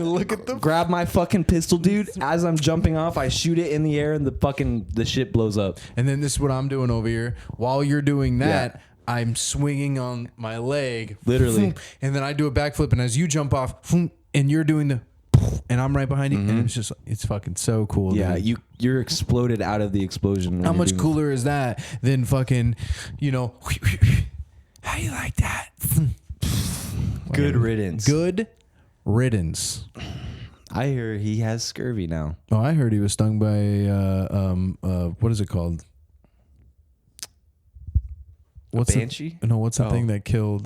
Speaker 1: grab my fucking pistol, dude. As I'm jumping off, I shoot it in the air and the ship blows up.
Speaker 2: And then this is what I'm doing over here. While you're doing that, I'm swinging on my leg,
Speaker 1: literally,
Speaker 2: and then I do a backflip. And as you jump off, and you're doing the, and I'm right behind you, and it's fucking so cool.
Speaker 1: Yeah,
Speaker 2: dude.
Speaker 1: you're exploded out of the explosion.
Speaker 2: How much cooler is that than fucking, how you like that?
Speaker 1: Good riddance.
Speaker 2: Good riddance.
Speaker 1: I hear he has scurvy now.
Speaker 2: Oh, I heard he was stung by what is it called?
Speaker 1: What's banshee?
Speaker 2: What's the thing that killed?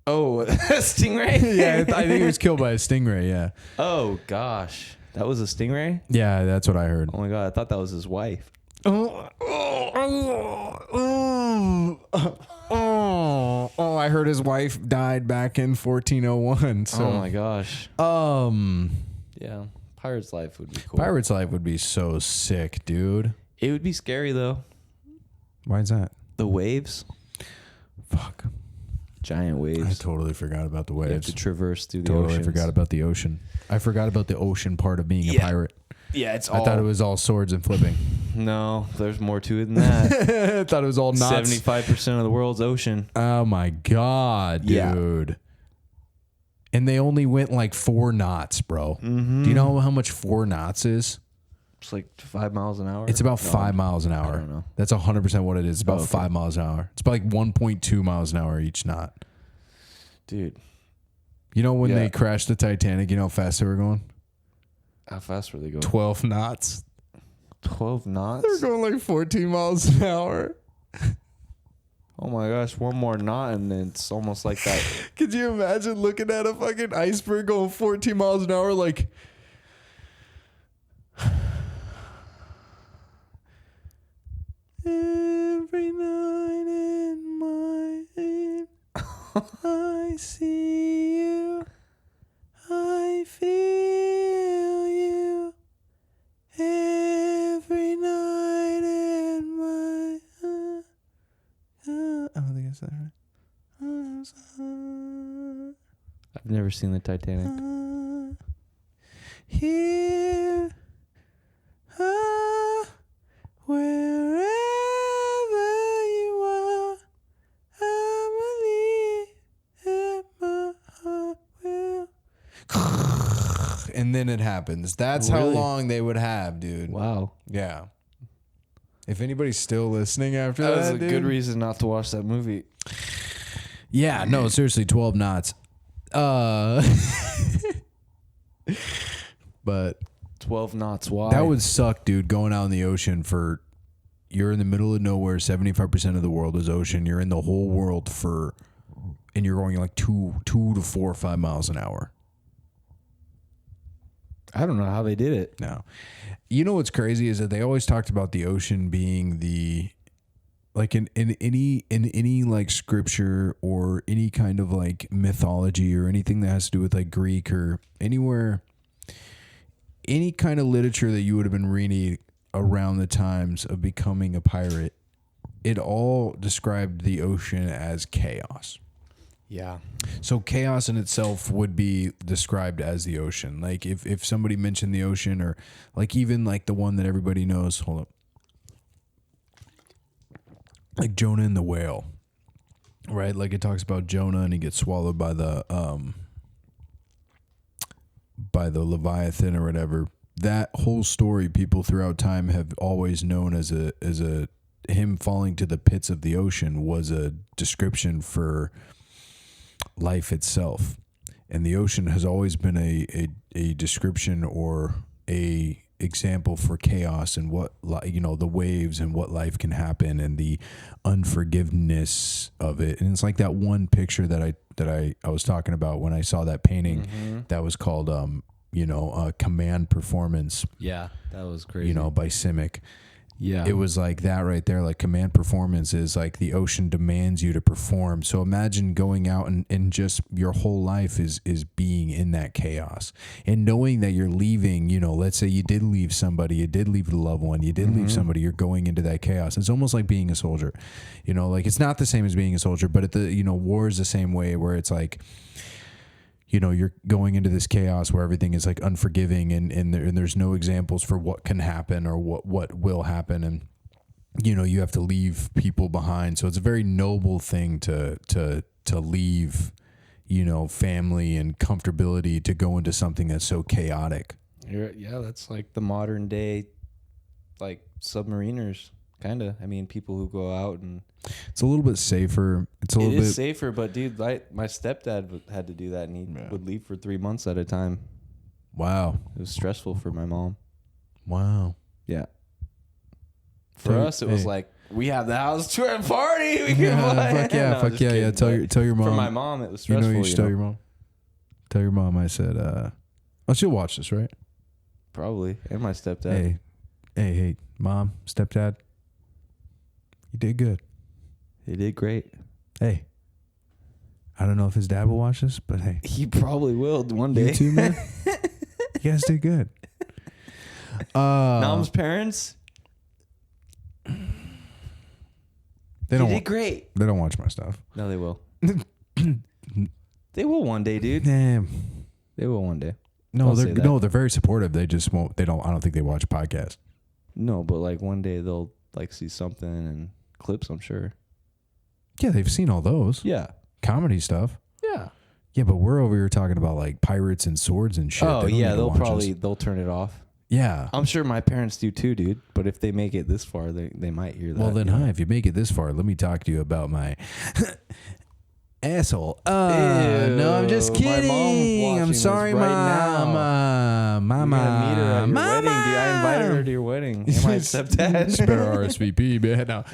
Speaker 1: Stingray.
Speaker 2: Yeah, I think he was killed by a stingray. Yeah.
Speaker 1: Oh gosh, that was a stingray.
Speaker 2: Yeah, that's what I heard.
Speaker 1: Oh my God, I thought that was his wife.
Speaker 2: I heard his wife died back in 1401. So.
Speaker 1: Oh my gosh. Yeah, Pirate's life would be cool.
Speaker 2: Pirate's life would be so sick, dude.
Speaker 1: It would be scary though.
Speaker 2: Why is that?
Speaker 1: The waves.
Speaker 2: Fuck.
Speaker 1: Giant waves.
Speaker 2: I totally forgot about the waves.
Speaker 1: You have to traverse through the ocean.
Speaker 2: Totally forgot about the ocean. I forgot about the ocean part of being a pirate.
Speaker 1: Yeah, I
Speaker 2: thought it was all swords and flipping.
Speaker 1: No, there's more to it than that.
Speaker 2: I thought it was all knots.
Speaker 1: 75% of the world's ocean.
Speaker 2: Oh my God, dude. Yeah. And they only went like 4 knots, bro. Mm-hmm. Do you know how much 4 knots is?
Speaker 1: It's like 5 miles an hour.
Speaker 2: It's about 5 miles an hour.
Speaker 1: I don't know.
Speaker 2: That's 100% what it is. It's about 5 miles an hour. It's about like 1.2 miles an hour each knot.
Speaker 1: Dude.
Speaker 2: You know when they crashed the Titanic, you know how fast they were going?
Speaker 1: How fast were they going?
Speaker 2: 12 knots.
Speaker 1: 12 knots?
Speaker 2: They're going like 14 miles an hour.
Speaker 1: Oh my gosh, one more knot and it's almost like that.
Speaker 2: Could you imagine looking at a fucking iceberg going 14 miles an hour like... Every night in my head, I see you, I feel you. Every night in my I don't think it's that right.
Speaker 1: I've never seen the Titanic.
Speaker 2: Here, wherever you are, I believe that my heart will. And then it happens. That's how long they would have, dude.
Speaker 1: Wow.
Speaker 2: Yeah. If anybody's still listening after that,
Speaker 1: was a good reason not to watch that movie.
Speaker 2: Yeah, no, seriously, 12 knots. But
Speaker 1: 12 knots. Why?
Speaker 2: That would suck, dude. Going out in the ocean for, you're in the middle of nowhere. 75% of the world is ocean. You're in the whole world and you're going like 2 to 4 or 5 miles an hour.
Speaker 1: I don't know how they did it.
Speaker 2: No. You know what's crazy is that they always talked about the ocean being the, like in any like scripture or any kind of like mythology or anything that has to do with like Greek or anywhere, any kind of literature that you would have been reading around the times of becoming a pirate, it all described the ocean as chaos.
Speaker 1: Yeah.
Speaker 2: So chaos in itself would be described as the ocean. Like if somebody mentioned the ocean, or like even like the one that everybody knows, hold up, like Jonah and the whale, right? Like it talks about Jonah and he gets swallowed by the Leviathan or whatever. That whole story, people throughout time have always known as a him falling to the pits of the ocean was a description for life itself. And the ocean has always been a description or a example for chaos and what, you know, the waves and what life can happen and the unforgiveness of it. And it's like that one picture that I was talking about when I saw that painting that was called Command Performance.
Speaker 1: Yeah, that was crazy.
Speaker 2: You know, by Simic.
Speaker 1: Yeah.
Speaker 2: It was like that right there. Like command performance is like the ocean demands you to perform. So imagine going out and just your whole life is being in that chaos and knowing that you're leaving, you know, let's say you did leave somebody, you did leave a loved one, you did leave somebody, you're going into that chaos. It's almost like being a soldier, you know, like it's not the same as being a soldier, but war is the same way where it's like, you know, you're going into this chaos where everything is like unforgiving and there's no examples for what can happen or what will happen. And, you know, you have to leave people behind. So it's a very noble thing to leave, you know, family and comfortability to go into something that's so chaotic.
Speaker 1: Yeah, that's like the modern day, like submariners, kind of. I mean, people who go out and...
Speaker 2: It's a little bit safer. It
Speaker 1: is safer, but dude, like my stepdad had to do that, and he would leave for 3 months at a time.
Speaker 2: Wow,
Speaker 1: it was stressful for my mom.
Speaker 2: Wow,
Speaker 1: yeah. For us, it was like we have the house tour and party. We can
Speaker 2: fuck yeah. Tell your mom.
Speaker 1: For my mom, it was stressful.
Speaker 2: You know, you should tell your mom. Tell your mom I said. She'll watch this, right?
Speaker 1: Probably, and my stepdad.
Speaker 2: Hey, mom, stepdad, you did good.
Speaker 1: He did great.
Speaker 2: Hey, I don't know if his dad will watch this, but hey.
Speaker 1: He probably will one day.
Speaker 2: You too, man. You guys did good.
Speaker 1: Nahum's parents,
Speaker 2: they
Speaker 1: did great.
Speaker 2: They don't watch my stuff.
Speaker 1: No, they will. They will one day, dude.
Speaker 2: Damn.
Speaker 1: They will one day.
Speaker 2: No, they're very supportive. They just won't. They don't. I don't think they watch podcasts.
Speaker 1: No, but like one day they'll like see something and clips, I'm sure.
Speaker 2: Yeah, they've seen all those.
Speaker 1: Yeah.
Speaker 2: Comedy stuff.
Speaker 1: Yeah.
Speaker 2: Yeah, but we're over here talking about like pirates and swords and shit.
Speaker 1: Oh, yeah, they'll turn it off.
Speaker 2: Yeah.
Speaker 1: I'm sure my parents do too, dude. But if they make it this far, they might hear that.
Speaker 2: Well, then, if you make it this far, let me talk to you about my asshole. No, I'm just kidding. I'm sorry, Mom. Mama.
Speaker 1: You gotta meet her at your wedding, dude. I invited her to your wedding. And my stepdad.
Speaker 2: Spare RSVP, man. No.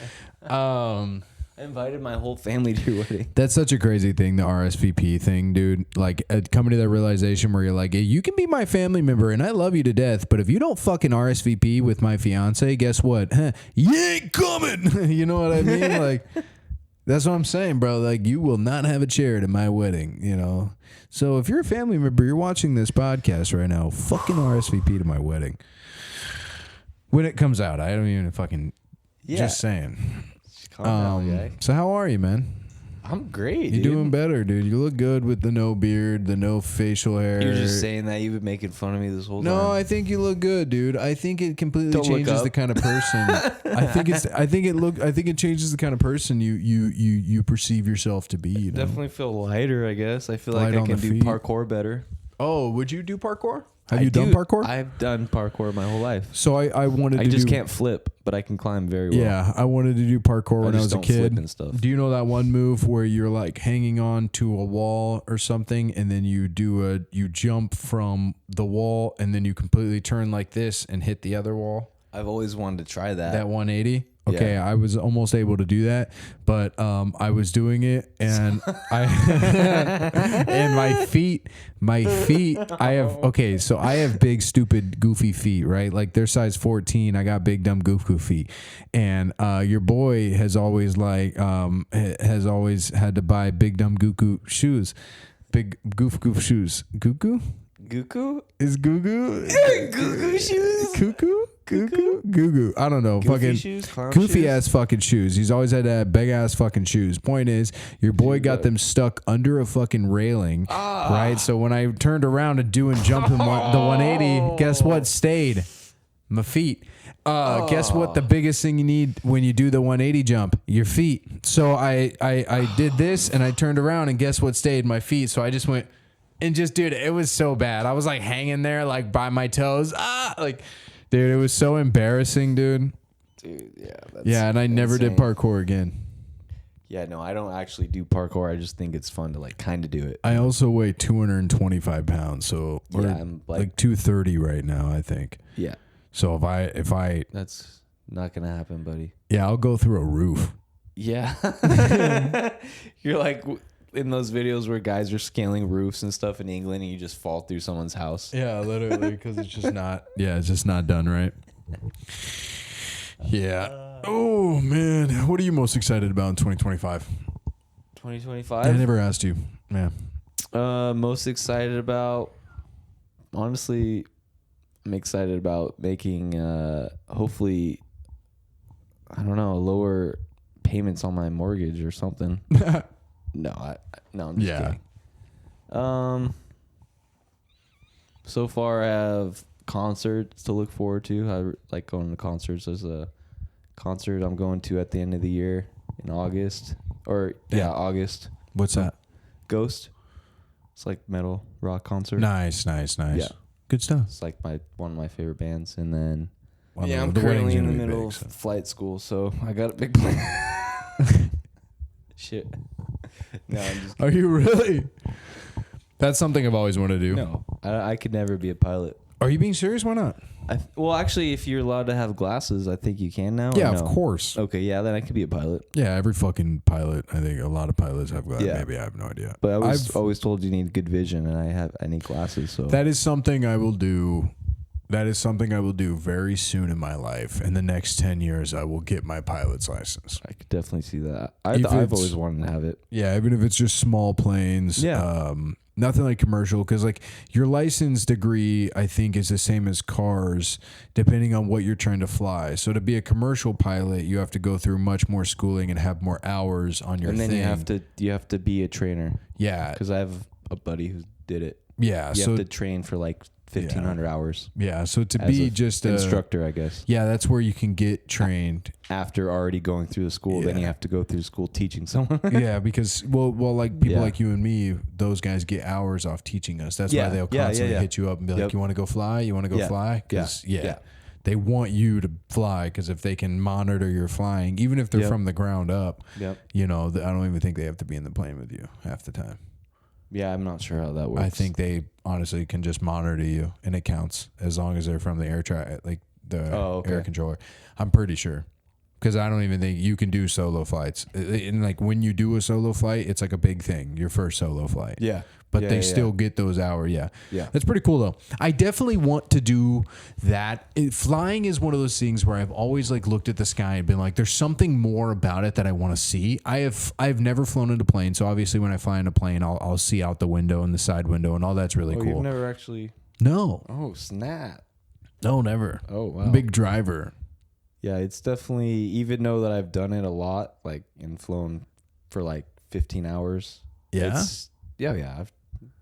Speaker 1: I invited my whole family to your wedding.
Speaker 2: That's such a crazy thing, the RSVP thing, dude. Like, coming to that realization where you're like, hey, you can be my family member and I love you to death, but if you don't fucking RSVP with my fiance, guess what? You ain't coming. You know what I mean? Like, that's what I'm saying, bro. Like, you will not have a chair at my wedding, you know? So if you're a family member, you're watching this podcast right now, fucking RSVP to my wedding. When it comes out, I don't even fucking... Yeah. Just saying. So how are you, man?
Speaker 1: I'm great.
Speaker 2: You're doing better, dude. You look good with the no beard, the no facial hair.
Speaker 1: You're just saying that. You've been making fun of me this whole time.
Speaker 2: No, I think you look good, dude. I think it completely changes the kind of person. I think it changes the kind of person you perceive yourself to be. You know?
Speaker 1: Definitely feel lighter, I guess. I feel like I can do parkour better.
Speaker 2: Oh, would you do parkour? Have you done parkour?
Speaker 1: I've done parkour my whole life.
Speaker 2: So I wanted to
Speaker 1: I just can't flip, but I can climb very well.
Speaker 2: Yeah, I wanted to do parkour when I was a kid.
Speaker 1: And stuff.
Speaker 2: Do you know that one move where you're like hanging on to a wall or something and then you jump from the wall and then you completely turn like this and hit the other wall?
Speaker 1: I've always wanted to try that.
Speaker 2: That 180? Okay, yeah. I was almost able to do that, but I was doing it and and my feet, I have bid stupid goofy feet, right? Like they're size 14. I got big dumb goofy feet. And your boy has always had to buy big dumb goo shoes. Big goof shoes. Goo?
Speaker 1: Goo?
Speaker 2: Is goo?
Speaker 1: Goo shoes?
Speaker 2: Cuckoo? Goo. I don't know. Fucking
Speaker 1: shoes,
Speaker 2: goofy
Speaker 1: shoes.
Speaker 2: ass fucking shoes. He's always had to have big ass fucking shoes. Point is, your boy got them stuck under a fucking railing, right? So when I turned around and jumping the 180, guess what stayed? My feet. Guess what? The biggest thing you need when you do the 180 jump, your feet. So I did this and I turned around and guess what stayed? My feet. So I just went and just, dude, it was so bad. I was like hanging there like by my toes. Like, dude, it was so embarrassing, dude.
Speaker 1: Dude, yeah. That's
Speaker 2: and I never did parkour again.
Speaker 1: Yeah, no, I don't actually do parkour. I just think it's fun to like kind of do it.
Speaker 2: I also weigh 225 pounds, so I'm like 230 right now, I think.
Speaker 1: Yeah.
Speaker 2: So if I
Speaker 1: that's not gonna happen, buddy.
Speaker 2: Yeah, I'll go through a roof.
Speaker 1: Yeah. You're like in those videos where guys are scaling roofs and stuff in England and you just fall through someone's house.
Speaker 2: Yeah, literally, because it's just not. Yeah, it's just not done right. Yeah. Oh man, what are you most excited about in 2025?
Speaker 1: 2025.
Speaker 2: I never asked you. Yeah.
Speaker 1: Most excited about, honestly, I'm excited about making hopefully, I don't know, lower payments on my mortgage or something. No, I'm just kidding. So far I have concerts to look forward to. I like going to concerts. There's a concert I'm going to at the end of the year in August. August.
Speaker 2: What's that?
Speaker 1: Ghost. It's like metal rock concert.
Speaker 2: Nice. Yeah. Good stuff.
Speaker 1: It's like one of my favorite bands. And then
Speaker 2: well,
Speaker 1: I'm currently in the middle of flight school, so I got a big plan. Shit. No, I'm just kidding.
Speaker 2: Are you really? That's something I've always wanted to do.
Speaker 1: No, I could never be a pilot.
Speaker 2: Are you being serious? Why not?
Speaker 1: Well, actually, if you're allowed to have glasses, I think you can now.
Speaker 2: Yeah, of course.
Speaker 1: Okay, yeah, then I could be a pilot.
Speaker 2: Yeah, every fucking pilot. I think a lot of pilots have glasses. Yeah. Maybe I have no idea.
Speaker 1: But I was always told you need good vision, and I need glasses. So
Speaker 2: that is something I will do. That is something I will do very soon in my life. In the next 10 years, I will get my pilot's license.
Speaker 1: I could definitely see that. I've always wanted to have it.
Speaker 2: Yeah, even if it's just small planes.
Speaker 1: Yeah.
Speaker 2: Nothing like commercial, because like your license degree, I think, is the same as cars, depending on what you're trying to fly. So to be a commercial pilot, you have to go through much more schooling and have more hours on your thing.
Speaker 1: And then you have to be a trainer.
Speaker 2: Yeah.
Speaker 1: Because I have a buddy who did it.
Speaker 2: Yeah.
Speaker 1: You have to train for like 1,500 hours.
Speaker 2: Yeah, so to be just
Speaker 1: an instructor, I guess.
Speaker 2: Yeah, that's where you can get trained.
Speaker 1: After already going through the school, then you have to go through school teaching someone.
Speaker 2: Yeah, because well, like people like you and me, those guys get hours off teaching us. That's why they'll constantly hit you up and be like, "You want to go fly? You want to go fly?" Because they want you to fly, because if they can monitor your flying, even if they're from the ground up, you know, I don't even think they have to be in the plane with you half the time.
Speaker 1: Yeah, I'm not sure how that works.
Speaker 2: I think they honestly can just monitor you, and it counts as long as they're from the air air controller. I'm pretty sure, because I don't even think you can do solo flights. And like when you do a solo flight, it's like a big thing. Your first solo flight.
Speaker 1: Yeah.
Speaker 2: But they still get those hours. Yeah.
Speaker 1: Yeah.
Speaker 2: That's pretty cool though. I definitely want to do that. Flying is one of those things where I've always like looked at the sky and been like, there's something more about it that I want to see. I've never flown in a plane. So obviously when I fly in a plane, I'll see out the window and the side window and all that's really cool.
Speaker 1: You've never actually.
Speaker 2: No.
Speaker 1: Oh, snap.
Speaker 2: No, never.
Speaker 1: Oh, wow.
Speaker 2: Big driver.
Speaker 1: Yeah. It's definitely, even though that I've done it a lot, like and flown for like 15 hours.
Speaker 2: Yeah.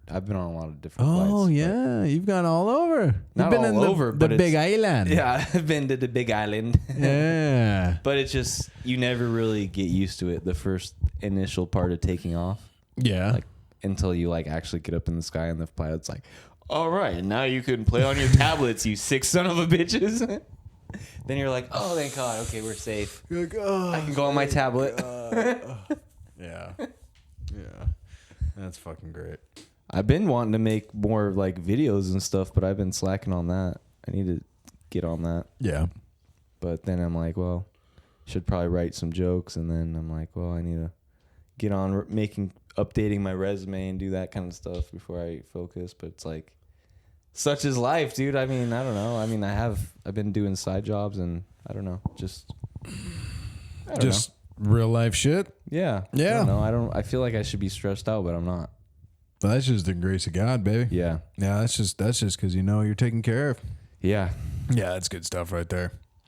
Speaker 1: I've been on a lot of different flights.
Speaker 2: Oh, yeah. You've gone all over.
Speaker 1: Not
Speaker 2: You've been
Speaker 1: all
Speaker 2: in
Speaker 1: over,
Speaker 2: the big island.
Speaker 1: Yeah, I've been to the big island.
Speaker 2: Yeah.
Speaker 1: But it's just, you never really get used to it, the first initial part of taking off.
Speaker 2: Yeah.
Speaker 1: Like, until you like actually get up in the sky and the pilot's like, all right, now you can play on your tablets, you sick son of a bitches. Then you're like, oh, thank God. Okay, we're safe.
Speaker 2: You're like, oh,
Speaker 1: I can go on my tablet.
Speaker 2: Yeah. That's fucking great.
Speaker 1: I've been wanting to make more like videos and stuff, but I've been slacking on that. I need to get on that.
Speaker 2: Yeah.
Speaker 1: But then I'm like, well, should probably write some jokes. And then I'm like, well, I need to get on updating my resume and do that kind of stuff before I focus. But it's like, such is life, dude. I mean, I don't know. I mean, I've been doing side jobs and I don't know, just
Speaker 2: real life shit.
Speaker 1: Yeah.
Speaker 2: Yeah.
Speaker 1: I don't know. I feel like I should be stressed out, but I'm not.
Speaker 2: But that's just the grace of God, baby.
Speaker 1: Yeah.
Speaker 2: Yeah. That's just because you know you're taken care of.
Speaker 1: Yeah.
Speaker 2: Yeah, that's good stuff right there.